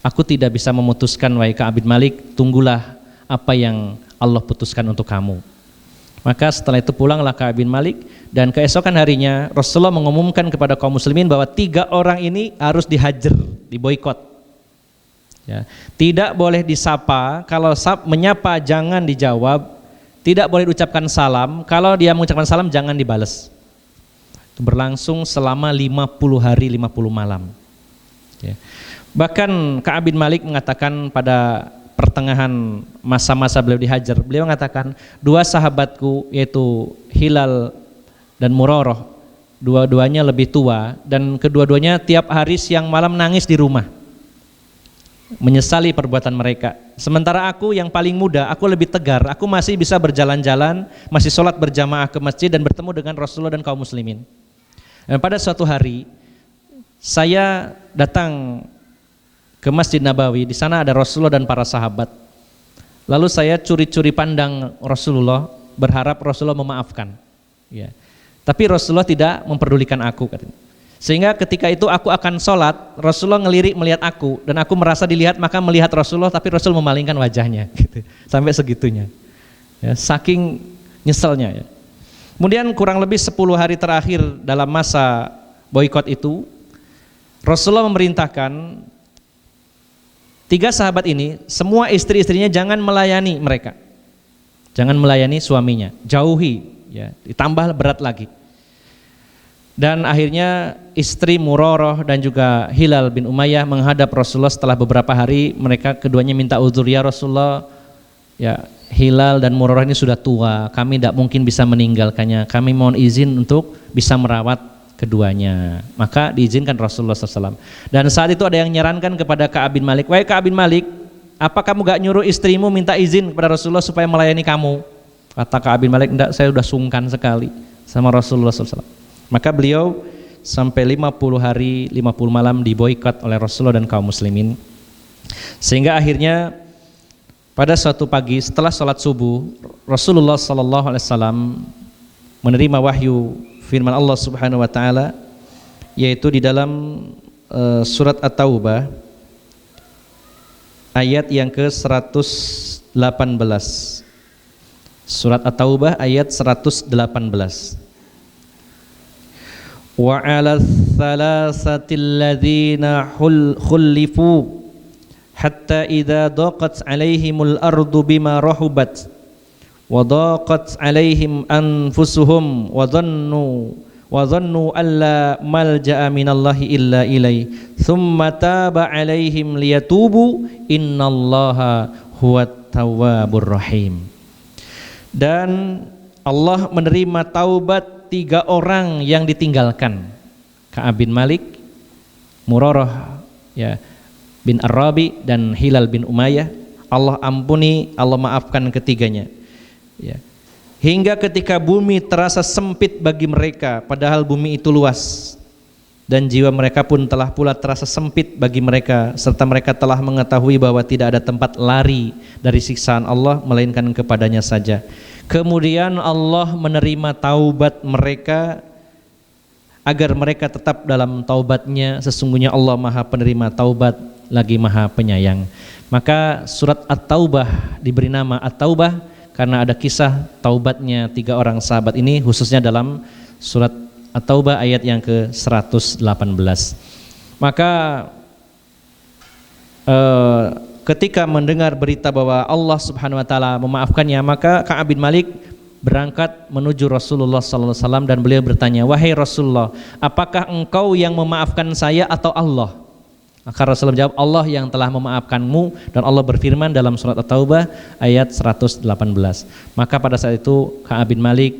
aku tidak bisa memutuskan, wahai Ka'ab bin Malik, tunggulah apa yang Allah putuskan untuk kamu. Maka setelah itu pulanglah Ka'ab bin Malik, dan keesokan harinya Rasulullah mengumumkan kepada kaum muslimin bahwa 3 orang ini harus dihajar, diboikot. Ya. Tidak boleh disapa, kalau menyapa jangan dijawab, tidak boleh diucapkan salam, kalau dia mengucapkan salam jangan dibales. Berlangsung selama 50 hari 50 malam. Ya. Bahkan Ka'ab bin Malik mengatakan pada pertengahan masa-masa beliau dihajar, beliau mengatakan 2 sahabatku yaitu Hilal dan Murarah, dua-duanya lebih tua dan kedua-duanya tiap hari siang malam nangis di rumah menyesali perbuatan mereka. Sementara aku yang paling muda, aku lebih tegar, aku masih bisa berjalan-jalan, masih sholat berjamaah ke masjid dan bertemu dengan Rasulullah dan kaum muslimin. Dan pada suatu hari saya datang ke Masjid Nabawi, di sana ada Rasulullah dan para sahabat. Lalu saya curi-curi pandang Rasulullah, berharap Rasulullah memaafkan. Ya. Tapi Rasulullah tidak memperdulikan aku, katanya. Sehingga ketika itu aku akan sholat, Rasulullah ngelirik melihat aku, dan aku merasa dilihat, maka melihat Rasulullah, tapi Rasul memalingkan wajahnya, gitu. Sampai segitunya. Ya, saking nyeselnya. Ya. Kemudian kurang lebih 10 hari terakhir dalam masa boikot itu, Rasulullah memerintahkan 3 sahabat ini, semua istri-istrinya jangan melayani mereka, jangan melayani suaminya, jauhi, ya, ditambah berat lagi. Dan akhirnya istri Murarah dan juga Hilal bin Umayyah menghadap Rasulullah setelah beberapa hari. Mereka keduanya minta uzur, ya Rasulullah, ya Hilal dan Murarah ini sudah tua, kami tidak mungkin bisa meninggalkannya, kami mohon izin untuk bisa merawat keduanya. Maka diizinkan Rasulullah SAW. Dan saat itu ada yang menyarankan kepada Ka'ab bin Malik, wahai Ka'ab bin Malik, apa kamu gak nyuruh istrimu minta izin kepada Rasulullah supaya melayani kamu? Kata Ka'ab bin Malik, enggak, saya sudah sungkan sekali sama Rasulullah SAW. Maka beliau sampai 50 hari 50 malam diboikot oleh Rasulullah dan kaum muslimin. Sehingga akhirnya pada suatu pagi setelah sholat subuh, Rasulullah SAW menerima wahyu firman Allah Subhanahu wa taala, yaitu di dalam surat At-Taubah ayat yang ke-118. Surat At-Taubah ayat 118. Wa 'alal thalathatil ladzina khulifu hatta idza daqat 'alaihimul ardu bima rahubat wa daqat 'alaihim anfusuhum wa dhannu wa dhannu alla malja'a minallahi illa ilaihi tsumma taba 'alaihim liyatubu innallaha huwat tawwabur rahim. Dan Allah menerima taubat 3 orang yang ditinggalkan, Ka'ab bin Malik, Murarah ya bin Ar-Rabi dan Hilal bin Umayyah. Allah ampuni, Allah maafkan ketiganya ya. Hingga ketika bumi terasa sempit bagi mereka, padahal bumi itu luas, dan jiwa mereka pun telah pula terasa sempit bagi mereka, serta mereka telah mengetahui bahwa tidak ada tempat lari dari siksaan Allah melainkan kepadanya saja. Kemudian Allah menerima taubat mereka agar mereka tetap dalam taubatnya. Sesungguhnya Allah Maha Penerima taubat lagi Maha Penyayang. Maka surat At-Taubah diberi nama At-Taubah karena ada kisah taubatnya 3 orang sahabat ini, khususnya dalam surat At-Taubah ayat yang ke-118. Maka ketika mendengar berita bahwa Allah Subhanahu wa taala memaafkannya, maka Ka'ab bin Malik berangkat menuju Rasulullah sallallahu alaihi wasallam dan beliau bertanya, "Wahai Rasulullah, apakah engkau yang memaafkan saya atau Allah?" Maka Rasulullah menjawab, Allah yang telah memaafkanmu, dan Allah berfirman dalam surat At-Taubah ayat 118. Maka pada saat itu Ka'ab bin Malik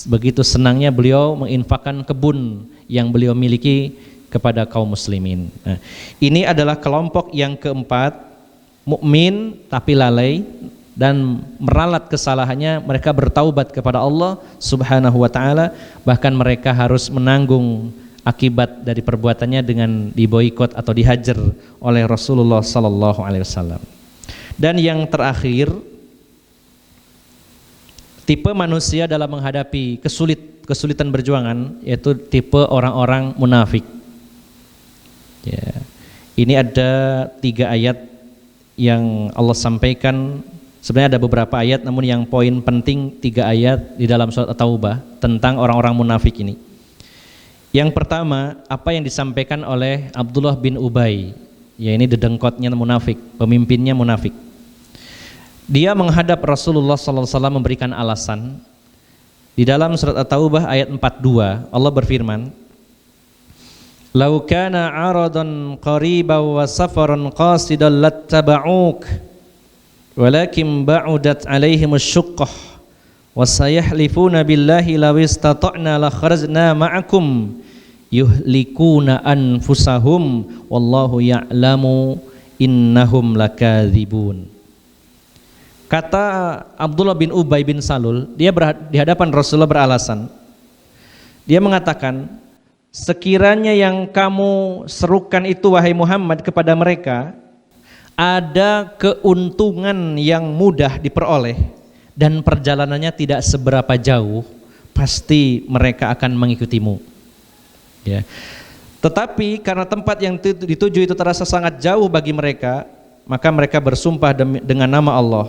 begitu senangnya beliau menginfakkan kebun yang beliau miliki kepada kaum muslimin. Nah, ini adalah kelompok yang keempat, mukmin tapi lalai dan meralat kesalahannya. Mereka bertaubat kepada Allah Subhanahu wa taala, bahkan mereka harus menanggung akibat dari perbuatannya dengan diboikot atau dihajar oleh Rasulullah sallallahu alaihi wasallam. Dan yang terakhir, tipe manusia dalam menghadapi kesulitan berjuangan, yaitu tipe orang-orang munafik. Ya. Ini ada 3 ayat yang Allah sampaikan. Sebenarnya ada beberapa ayat, namun yang poin penting 3 ayat di dalam surat At-Taubah tentang orang-orang munafik ini. Yang pertama, apa yang disampaikan oleh Abdullah bin Ubay, ya ini dedengkotnya munafik, pemimpinnya munafik. Dia menghadap Rasulullah sallallahu alaihi wasallam memberikan alasan. Di dalam surat At-Taubah ayat 42, Allah berfirman, "Lau kana 'aradan qariban wa safaran qasidan lattaba'uk, walakin ba'udat 'alaihim asy-syuqqah wa sayahlifuna billahi law istata'na la kharajna ma'akum yuhlikuna anfusahum wallahu ya'lamu innahum lakadzibun." Kata Abdullah bin Ubay bin Salul, dia di hadapan Rasulullah beralasan. Dia mengatakan, sekiranya yang kamu serukan itu wahai Muhammad kepada mereka ada keuntungan yang mudah diperoleh dan perjalanannya tidak seberapa jauh, pasti mereka akan mengikutimu. Ya. Tetapi karena tempat yang dituju itu terasa sangat jauh bagi mereka, maka mereka bersumpah dengan nama Allah,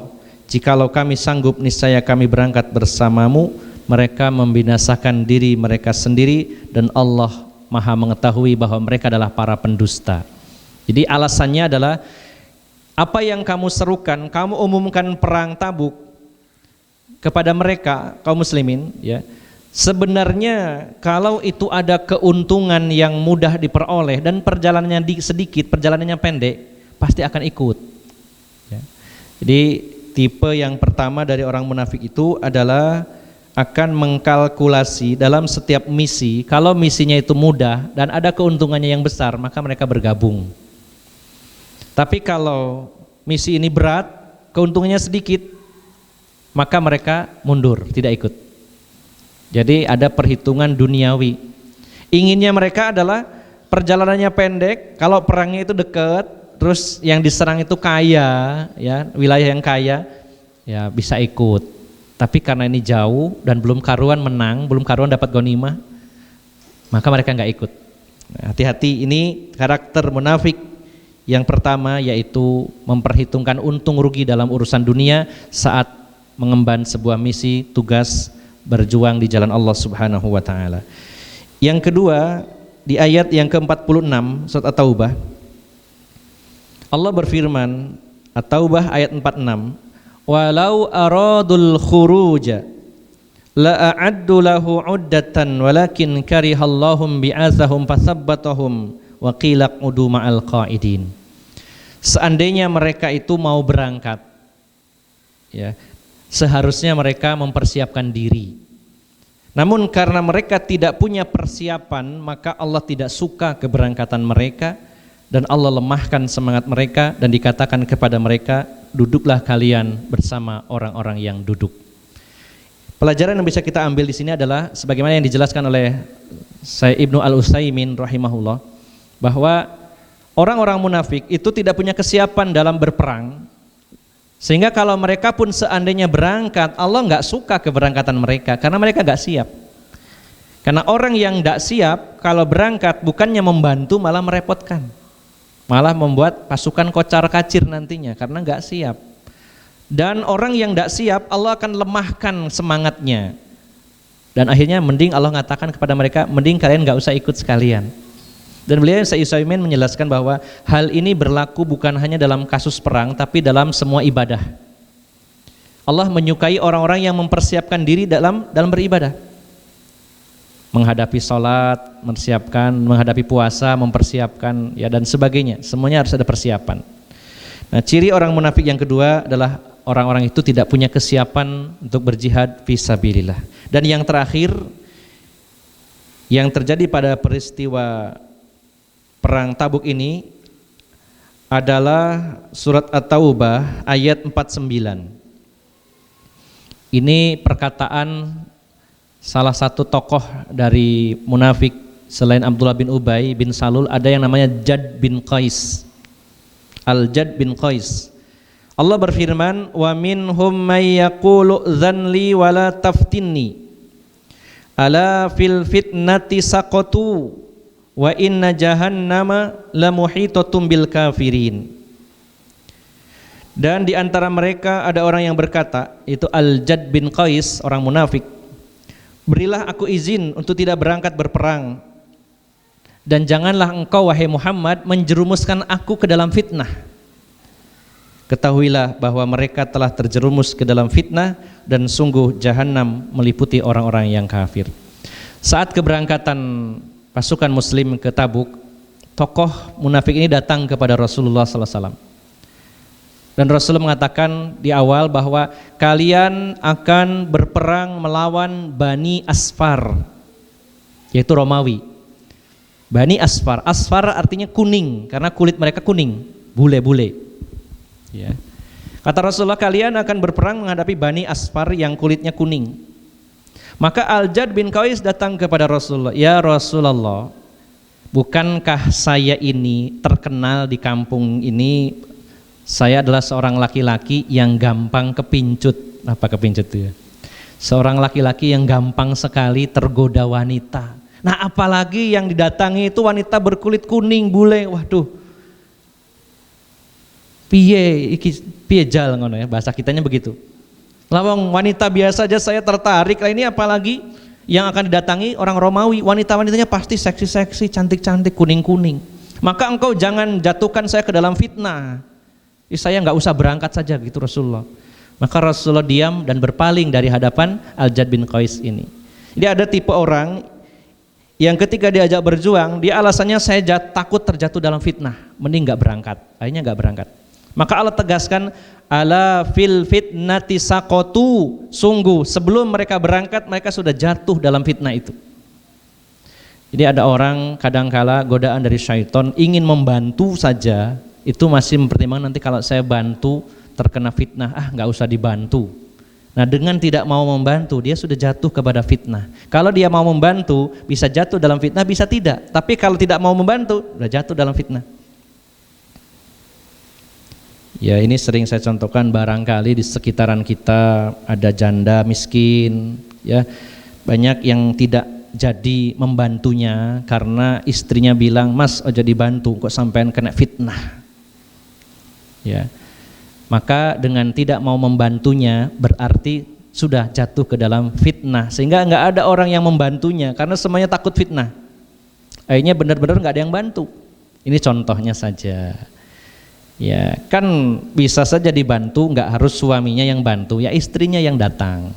jikalau kami sanggup niscaya kami berangkat bersamamu. Mereka membinasakan diri mereka sendiri dan Allah Maha mengetahui bahwa mereka adalah para pendusta. Jadi alasannya adalah, apa yang kamu serukan, kamu umumkan perang Tabuk kepada mereka kaum muslimin, ya. Sebenarnya kalau itu ada keuntungan yang mudah diperoleh dan perjalanannya sedikit, perjalanannya pendek, pasti akan ikut. Ya. Jadi tipe yang pertama dari orang munafik itu adalah akan mengkalkulasi dalam setiap misi. Kalau misinya itu mudah dan ada keuntungannya yang besar, maka mereka bergabung. Tapi kalau misi ini berat, keuntungannya sedikit, maka mereka mundur, tidak ikut. Jadi ada perhitungan duniawi. Inginnya mereka adalah perjalanannya pendek, kalau perangnya itu dekat, terus yang diserang itu kaya, ya, wilayah yang kaya, ya bisa ikut. Tapi karena ini jauh dan belum karuan menang, belum karuan dapat ghanimah, maka mereka nggak ikut. Nah, hati-hati, ini karakter munafik yang pertama, yaitu memperhitungkan untung rugi dalam urusan dunia saat mengemban sebuah misi, tugas berjuang di jalan Allah Subhanahu wa taala. Yang kedua, di ayat yang ke-46 surat At-Taubah, Allah berfirman, At-Taubah ayat 46, walau aradul khuruja la a'addu lahu 'uddatan walakin karihallahum bi'athahum fasabbatahum wa qila qudu ma'al qa'idin. Seandainya mereka itu mau berangkat, ya, seharusnya mereka mempersiapkan diri. Namun karena mereka tidak punya persiapan, maka Allah tidak suka keberangkatan mereka dan Allah lemahkan semangat mereka dan dikatakan kepada mereka, duduklah kalian bersama orang-orang yang duduk. Pelajaran yang bisa kita ambil di sini adalah sebagaimana yang dijelaskan oleh Syekh Ibnu Al-Utsaimin rahimahullah, bahwa orang-orang munafik itu tidak punya kesiapan dalam berperang, sehingga kalau mereka pun seandainya berangkat, Allah nggak suka keberangkatan mereka karena mereka nggak siap. Karena orang yang nggak siap kalau berangkat bukannya membantu malah merepotkan, malah membuat pasukan kocar-kacir nantinya karena nggak siap. Dan orang yang nggak siap Allah akan lemahkan semangatnya. Dan akhirnya mending Allah mengatakan kepada mereka, mending kalian nggak usah ikut sekalian. Dan beliau Syekh Utsaimin menjelaskan bahwa hal ini berlaku bukan hanya dalam kasus perang tapi dalam semua ibadah. Allah menyukai orang-orang yang mempersiapkan diri dalam beribadah. Menghadapi sholat, mempersiapkan, menghadapi puasa, mempersiapkan, ya, dan sebagainya. Semuanya harus ada persiapan. Nah, ciri orang munafik yang kedua adalah orang-orang itu tidak punya kesiapan untuk berjihad fisabilillah. Dan yang terakhir yang terjadi pada peristiwa perang Tabuk ini adalah surat At-Taubah ayat 49. Ini perkataan salah satu tokoh dari munafik selain Abdullah bin Ubay bin Salul, ada yang namanya Jad bin Qais. Al-Jad bin Qais. Allah berfirman, wa minhum may yaqulu dzanli wala taftinni ala fil fitnati saqatu wa inna jahannama lamuhitatum bil kafirin. Dan di antara mereka ada orang yang berkata, itu Al-Jad bin Qais, orang munafik, berilah aku izin untuk tidak berangkat berperang, dan janganlah engkau wahai Muhammad menjerumuskan aku ke dalam fitnah. Ketahuilah bahwa mereka telah terjerumus ke dalam fitnah dan sungguh jahanam meliputi orang-orang yang kafir. Saat keberangkatan pasukan muslim ke Tabuk, tokoh munafik ini datang kepada Rasulullah SAW. Dan Rasulullah mengatakan di awal bahwa kalian akan berperang melawan Bani Asfar, yaitu Romawi. Bani Asfar, Asfar artinya kuning karena kulit mereka kuning, bule-bule. Ya. Kata Rasulullah, kalian akan berperang menghadapi Bani Asfar yang kulitnya kuning. Maka Al-Jad bin Qais datang kepada Rasulullah, ya Rasulullah, bukankah saya ini terkenal di kampung ini, saya adalah seorang laki-laki yang gampang kepincut. Apa kepincut itu ya? Seorang laki-laki yang gampang sekali tergoda wanita. Nah, apalagi yang didatangi itu wanita berkulit kuning, bule. Waduh, piye jal ngono ya, bahasa kitanya begitu. Lawang wanita biasa aja saya tertarik, lah ini apalagi yang akan didatangi orang Romawi, wanita-wanitanya pasti seksi-seksi, cantik-cantik, kuning-kuning. Maka engkau jangan jatuhkan saya ke dalam fitnah. Saya nggak usah berangkat saja gitu Rasulullah. Maka Rasulullah diam dan berpaling dari hadapan Al-Jad bin Qais ini. Jadi ada tipe orang yang ketika diajak berjuang, dia alasannya saya takut terjatuh dalam fitnah, mending nggak berangkat. Akhirnya nggak berangkat. Maka Allah tegaskan, ala fil fitnati saqatu, sungguh sebelum mereka berangkat mereka sudah jatuh dalam fitnah itu. Jadi ada orang kadangkala godaan dari syaitan ingin membantu saja, itu masih mempertimbangkan nanti kalau saya bantu terkena fitnah, nggak usah dibantu. Nah, dengan tidak mau membantu dia sudah jatuh kepada fitnah. Kalau dia mau membantu bisa jatuh dalam fitnah, bisa tidak. Tapi kalau tidak mau membantu sudah jatuh dalam fitnah. Ya, ini sering saya contohkan, barangkali di sekitaran kita ada janda miskin, ya, banyak yang tidak jadi membantunya karena istrinya bilang, mas ojo dibantu kok sampean kena fitnah. Ya, maka dengan tidak mau membantunya berarti sudah jatuh ke dalam fitnah, sehingga nggak ada orang yang membantunya karena semuanya takut fitnah. Akhirnya benar-benar nggak ada yang bantu. Ini contohnya saja. Ya, kan bisa saja dibantu, nggak harus suaminya yang bantu, ya istrinya yang datang.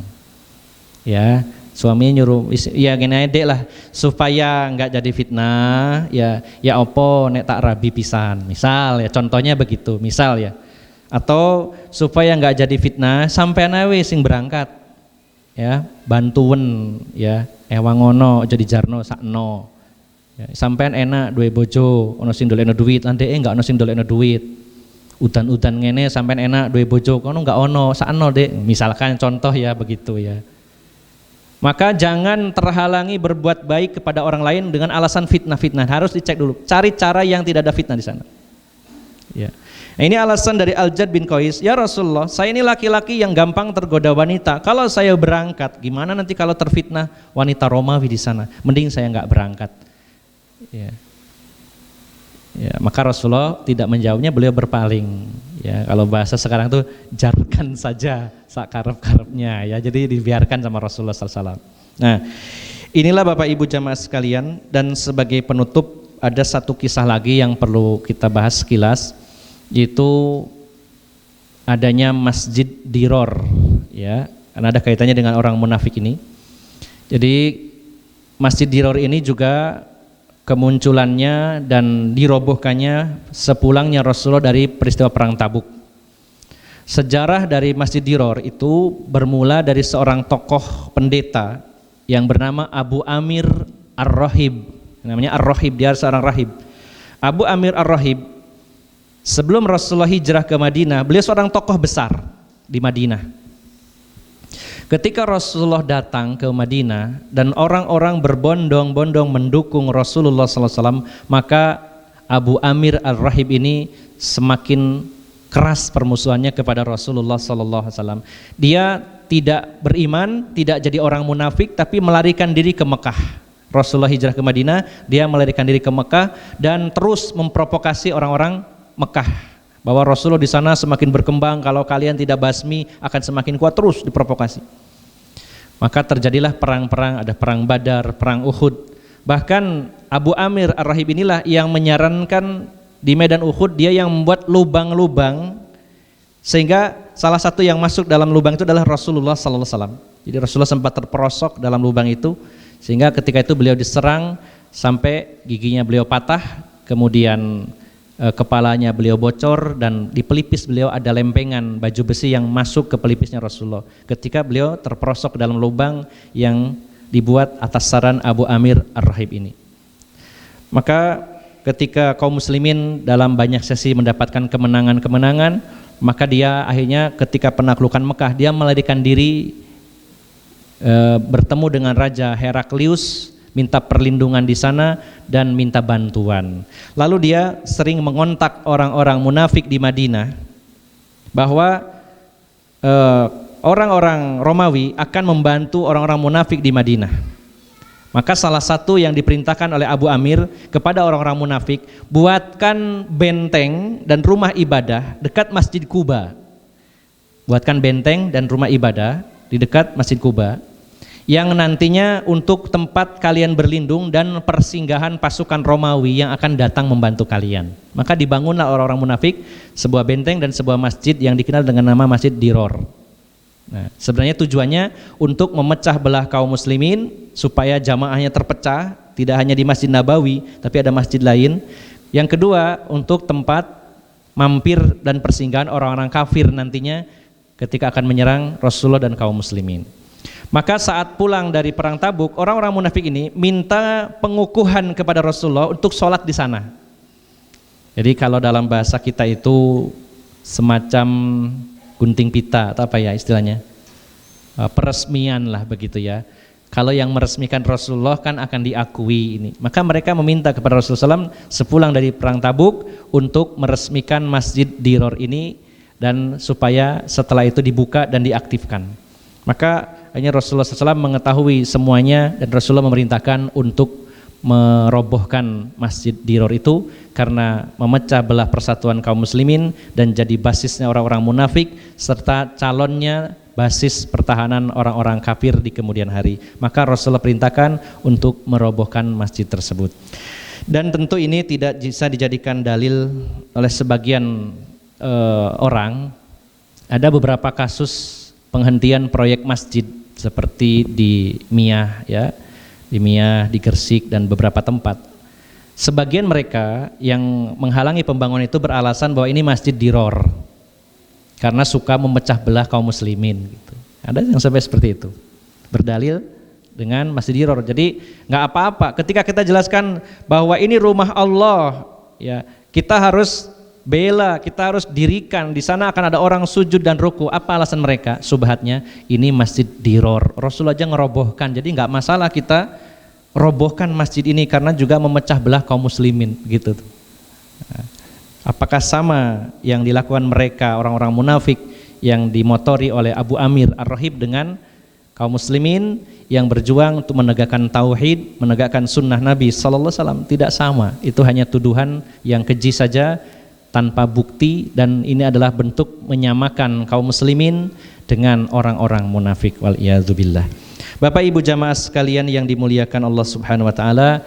Ya, suaminya nyuruh ya gini dek lah supaya nggak jadi fitnah, ya opo nek tak rabi pisan. Misal ya contohnya begitu, misal ya. Atau supaya nggak jadi fitnah sampean ae sing berangkat. Ya, bantuan ya, ewangono jadi jarno sakno. Ya, sampean enak duwe bojo, ono sing dolekno duit, lan dhek enggak ono sing dolekno duit. Udan-udan ngene sampean enak duwe bojo, kono enggak ono, sakno Dek. Misalkan contoh ya begitu ya. Maka jangan terhalangi berbuat baik kepada orang lain dengan alasan fitnah-fitnah. Harus dicek dulu, cari cara yang tidak ada fitnah di sana. Ya. Nah, ini alasan dari Al-Jad bin Qais, ya Rasulullah, saya ini laki-laki yang gampang tergoda wanita. Kalau saya berangkat, gimana nanti kalau terfitnah wanita Romawi di sana? Mending saya nggak berangkat. Ya. Ya, maka Rasulullah tidak menjawabnya, beliau berpaling. Ya, kalau bahasa sekarang tuh jarkan saja sakarep-karepnya ya. Jadi dibiarkan sama Rasulullah SAW. Nah, inilah Bapak Ibu jamaah sekalian, dan sebagai penutup ada satu kisah lagi yang perlu kita bahas sekilas, yaitu adanya Masjid Diror ya. Karena ada kaitannya dengan orang munafik ini. Jadi Masjid Diror ini juga kemunculannya dan dirobohkannya sepulangnya Rasulullah dari peristiwa perang Tabuk. Sejarah dari Masjid Diror itu bermula dari seorang tokoh pendeta yang bernama Abu Amir Ar-Rahib. Namanya Ar-Rahib, dia seorang rahib. Abu Amir Ar-Rahib, sebelum Rasulullah hijrah ke Madinah, beliau seorang tokoh besar di Madinah. Ketika Rasulullah datang ke Madinah dan orang-orang berbondong-bondong mendukung Rasulullah SAW, maka Abu Amir Ar-Rahib ini semakin keras permusuhannya kepada Rasulullah SAW. Dia tidak beriman, tidak jadi orang munafik, tapi melarikan diri ke Mekah. Rasulullah hijrah ke Madinah, dia melarikan diri ke Mekah dan terus memprovokasi orang-orang Mekah bahwa Rasulullah di sana semakin berkembang, kalau kalian tidak basmi akan semakin kuat, terus diprovokasi. Maka terjadilah perang-perang, ada perang Badar, perang Uhud. Bahkan Abu Amir Ar-Rahib inilah yang menyarankan di medan Uhud, dia yang membuat lubang-lubang sehingga salah satu yang masuk dalam lubang itu adalah Rasulullah SAW. Jadi Rasulullah sempat terperosok dalam lubang itu, sehingga ketika itu beliau diserang sampai giginya beliau patah, kemudian kepalanya beliau bocor, dan di pelipis beliau ada lempengan baju besi yang masuk ke pelipisnya Rasulullah ketika beliau terperosok dalam lubang yang dibuat atas saran Abu Amir Ar-Rahib ini. Maka ketika kaum muslimin dalam banyak sesi mendapatkan kemenangan-kemenangan, maka dia akhirnya ketika penaklukan Mekah, dia melarikan diri bertemu dengan Raja Heraklius, minta perlindungan di sana dan minta bantuan. Lalu dia sering mengontak orang-orang munafik di Madinah bahwa orang-orang Romawi akan membantu orang-orang munafik di Madinah. Maka salah satu yang diperintahkan oleh Abu Amir kepada orang-orang munafik, buatkan benteng dan rumah ibadah dekat Masjid Quba. Buatkan benteng dan rumah ibadah di dekat Masjid Quba, yang nantinya untuk tempat kalian berlindung dan persinggahan pasukan Romawi yang akan datang membantu kalian. Maka dibangunlah orang-orang munafik sebuah benteng dan sebuah masjid yang dikenal dengan nama Masjid Diror. Nah, sebenarnya tujuannya untuk memecah belah kaum muslimin supaya jamaahnya terpecah, tidak hanya di Masjid Nabawi tapi ada masjid lain. Yang kedua, untuk tempat mampir dan persinggahan orang-orang kafir nantinya ketika akan menyerang Rasulullah dan kaum muslimin. Maka saat pulang dari perang Tabuk, orang-orang munafik ini minta pengukuhan kepada Rasulullah untuk sholat di sana. Jadi kalau dalam bahasa kita itu semacam gunting pita atau apa ya istilahnya, peresmian lah begitu ya. Kalau yang meresmikan Rasulullah kan akan diakui ini. Maka mereka meminta kepada Rasulullah SAW sepulang dari perang Tabuk untuk meresmikan Masjid Diror ini, dan supaya setelah itu dibuka dan diaktifkan. Maka hanya Rasulullah SAW mengetahui semuanya, dan Rasulullah memerintahkan untuk merobohkan Masjid Diror itu karena memecah belah persatuan kaum muslimin dan jadi basisnya orang-orang munafik serta calonnya basis pertahanan orang-orang kafir di kemudian hari. Maka Rasulullah perintahkan untuk merobohkan masjid tersebut. Dan tentu ini tidak bisa dijadikan dalil oleh sebagian orang. Ada beberapa kasus penghentian proyek masjid seperti di Miyah ya, di Miyah, di Gresik dan beberapa tempat. Sebagian mereka yang menghalangi pembangunan itu beralasan bahwa ini masjid diror karena suka memecah belah kaum muslimin gitu. Ada yang sampai seperti itu, berdalil dengan masjid diror. Jadi nggak apa-apa ketika kita jelaskan bahwa ini rumah Allah ya, kita harus bela, kita harus dirikan di sana akan ada orang sujud dan ruku. Apa alasan mereka? Subhatnya ini masjid diror, Rasul aja ngerobohkan, jadi nggak masalah kita robohkan masjid ini karena juga memecah belah kaum muslimin gitu. Apakah sama yang dilakukan mereka orang-orang munafik yang dimotori oleh Abu Amir Ar-Rahib dengan kaum muslimin yang berjuang untuk menegakkan tauhid, menegakkan sunnah Nabi sallallahu alaihi wasallam? Tidak sama. Itu hanya tuduhan yang keji saja tanpa bukti, dan ini adalah bentuk menyamakan kaum muslimin dengan orang-orang munafik, wal iyadzubillah. Bapak Ibu jamaah sekalian yang dimuliakan Allah Subhanahu wa taala,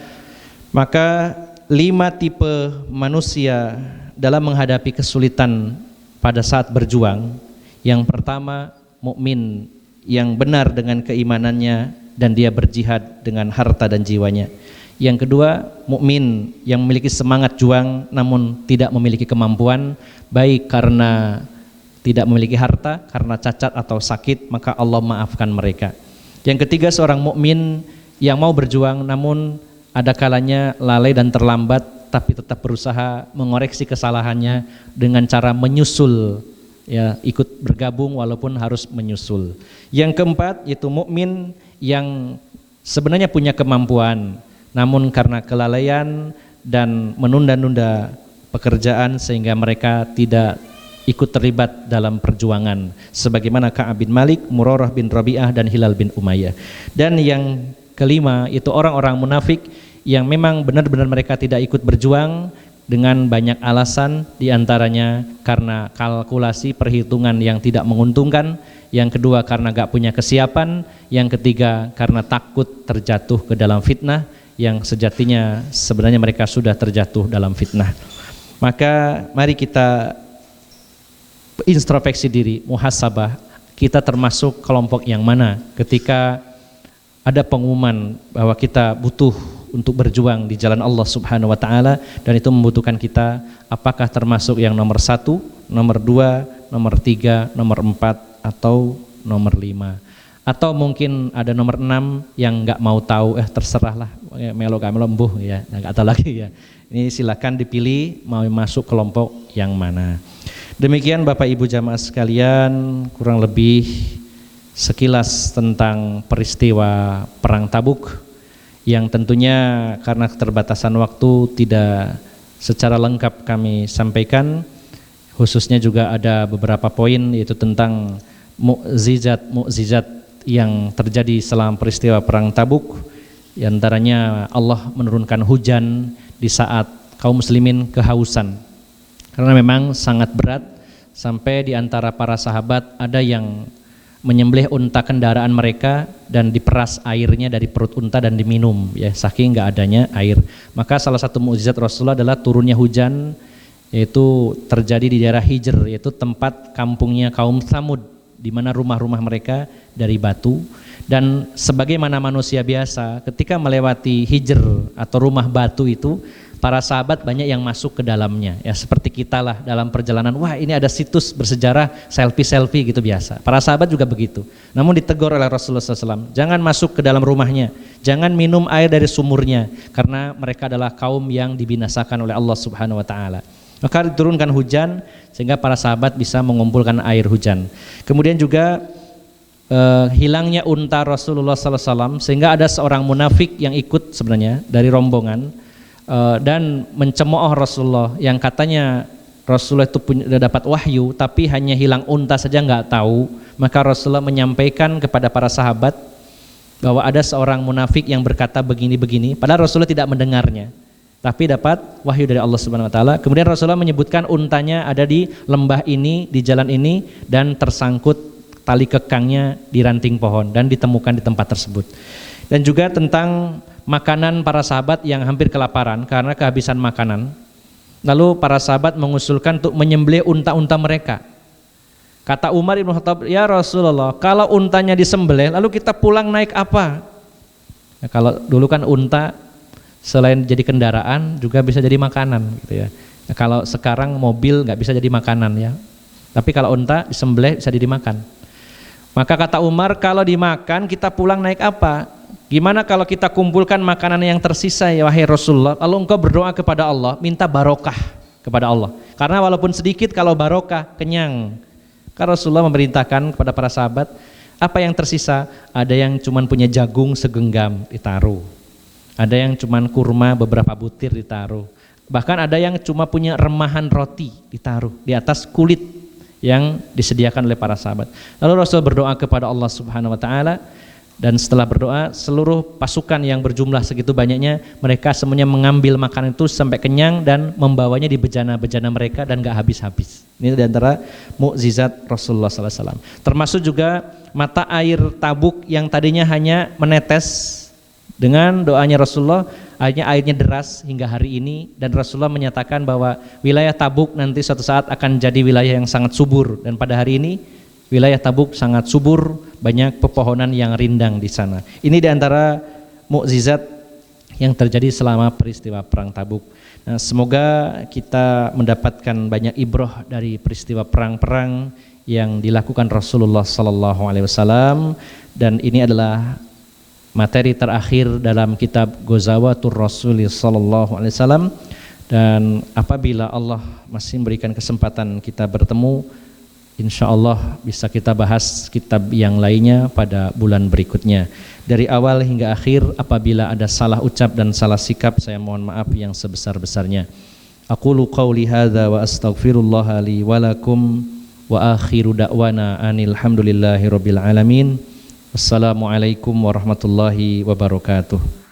maka 5 tipe manusia dalam menghadapi kesulitan pada saat berjuang. Yang pertama, mukmin yang benar dengan keimanannya dan dia berjihad dengan harta dan jiwanya. Yang kedua, mukmin yang memiliki semangat juang namun tidak memiliki kemampuan, baik karena tidak memiliki harta, karena cacat atau sakit, maka Allah maafkan mereka. Yang ketiga, seorang mukmin yang mau berjuang namun ada kalanya lalai dan terlambat, tapi tetap berusaha mengoreksi kesalahannya dengan cara menyusul ya, ikut bergabung walaupun harus menyusul. Yang keempat yaitu mukmin yang sebenarnya punya kemampuan namun karena kelalaian dan menunda-nunda pekerjaan sehingga mereka tidak ikut terlibat dalam perjuangan, sebagaimana Ka'ab bin Malik, Murarah bin Rabi'ah dan Hilal bin Umayyah. Dan yang kelima itu orang-orang munafik yang memang benar-benar mereka tidak ikut berjuang dengan banyak alasan, diantaranya karena kalkulasi perhitungan yang tidak menguntungkan, yang kedua karena gak punya kesiapan, yang ketiga karena takut terjatuh ke dalam fitnah yang sejatinya sebenarnya mereka sudah terjatuh dalam fitnah. Maka mari kita introspeksi diri, muhasabah, kita termasuk kelompok yang mana ketika ada pengumuman bahwa kita butuh untuk berjuang di jalan Allah Subhanahu wa taala, dan itu membutuhkan kita, apakah termasuk yang nomor 1, nomor 2, nomor 3, nomor 4 atau nomor 5, atau mungkin ada nomor 6 yang nggak mau tahu, terserahlah melo embuh ya, nggak tahu lagi ya. Ini silakan dipilih mau masuk kelompok yang mana. Demikian Bapak Ibu jamaah sekalian, kurang lebih sekilas tentang peristiwa Perang Tabuk yang tentunya karena keterbatasan waktu tidak secara lengkap kami sampaikan. Khususnya juga ada beberapa poin yaitu tentang mukjizat yang terjadi selama peristiwa Perang Tabuk. Di antaranya Allah menurunkan hujan di saat kaum muslimin kehausan. Karena memang sangat berat, sampai di antara para sahabat ada yang menyembelih unta kendaraan mereka dan diperas airnya dari perut unta dan diminum ya, saking nggak adanya air. Maka salah satu mukjizat Rasulullah adalah turunnya hujan, yaitu terjadi di daerah Hijr, yaitu tempat kampungnya kaum Tsamud, di mana rumah-rumah mereka dari batu. Dan sebagaimana manusia biasa, ketika melewati Hijr atau rumah batu itu, para sahabat banyak yang masuk ke dalamnya ya, seperti kita lah dalam perjalanan, wah ini ada situs bersejarah, selfie gitu biasa. Para sahabat juga begitu, namun ditegur oleh Rasulullah SAW, jangan masuk ke dalam rumahnya, jangan minum air dari sumurnya, karena mereka adalah kaum yang dibinasakan oleh Allah Subhanahu wa taala. Maka diturunkan hujan sehingga para sahabat bisa mengumpulkan air hujan. Kemudian juga hilangnya unta Rasulullah SAW, sehingga ada seorang munafik yang ikut sebenarnya dari rombongan dan mencemooh Rasulullah, yang katanya Rasulullah itu sudah dapat wahyu tapi hanya hilang unta saja nggak tahu. Maka Rasulullah menyampaikan kepada para sahabat bahwa ada seorang munafik yang berkata begini-begini, padahal Rasulullah tidak mendengarnya, tapi dapat wahyu dari Allah Subhanahu wa taala. Kemudian Rasulullah menyebutkan untanya ada di lembah ini, di jalan ini, dan tersangkut tali kekangnya di ranting pohon dan ditemukan di tempat tersebut. Dan juga tentang makanan para sahabat yang hampir kelaparan karena kehabisan makanan. Lalu para sahabat mengusulkan untuk menyembelih unta-unta mereka. Kata Umar bin Khattab, "Ya Rasulullah, kalau untanya disembelih lalu kita pulang naik apa?" Nah, kalau dulu kan unta selain jadi kendaraan juga bisa jadi makanan gitu ya. Nah, kalau sekarang mobil nggak bisa jadi makanan ya. Tapi kalau unta disembelih bisa dimakan. Maka kata Umar, kalau dimakan kita pulang naik apa? Gimana kalau kita kumpulkan makanan yang tersisa ya wahai Rasulullah, lalu engkau berdoa kepada Allah, minta barokah kepada Allah. Karena walaupun sedikit, kalau barokah kenyang. Karena Rasulullah memerintahkan kepada para sahabat, apa yang tersisa? Ada yang cuman punya jagung segenggam ditaruh. Ada yang cuman kurma beberapa butir ditaruh. Bahkan ada yang cuma punya remahan roti ditaruh di atas kulit yang disediakan oleh para sahabat. Lalu Rasul berdoa kepada Allah Subhanahu wa taala, dan setelah berdoa seluruh pasukan yang berjumlah segitu banyaknya, mereka semuanya mengambil makanan itu sampai kenyang dan membawanya di bejana-bejana mereka dan gak habis-habis. Ini diantara mukjizat Rasulullah SAW. Termasuk juga mata air Tabuk yang tadinya hanya menetes, dengan doanya Rasulullah akhirnya airnya deras hingga hari ini, dan Rasulullah menyatakan bahwa wilayah Tabuk nanti suatu saat akan jadi wilayah yang sangat subur, dan pada hari ini wilayah Tabuk sangat subur, banyak pepohonan yang rindang di sana. Ini diantara mukjizat yang terjadi selama peristiwa perang Tabuk. Nah, semoga kita mendapatkan banyak ibroh dari peristiwa perang-perang yang dilakukan Rasulullah SAW, dan ini adalah materi terakhir dalam kitab Ghazawatur Rasul SAW. Dan apabila Allah masih memberikan kesempatan kita bertemu, insya Allah bisa kita bahas kitab yang lainnya pada bulan berikutnya. Dari awal hingga akhir, apabila ada salah ucap dan salah sikap, saya mohon maaf yang sebesar-besarnya. Aqulu qawli hadza wa astaghfirullah li wa lakum wa akhiru da'wana anil hamdulillahi rabbil alamin. Wassalamualaikum warahmatullahi wabarakatuh.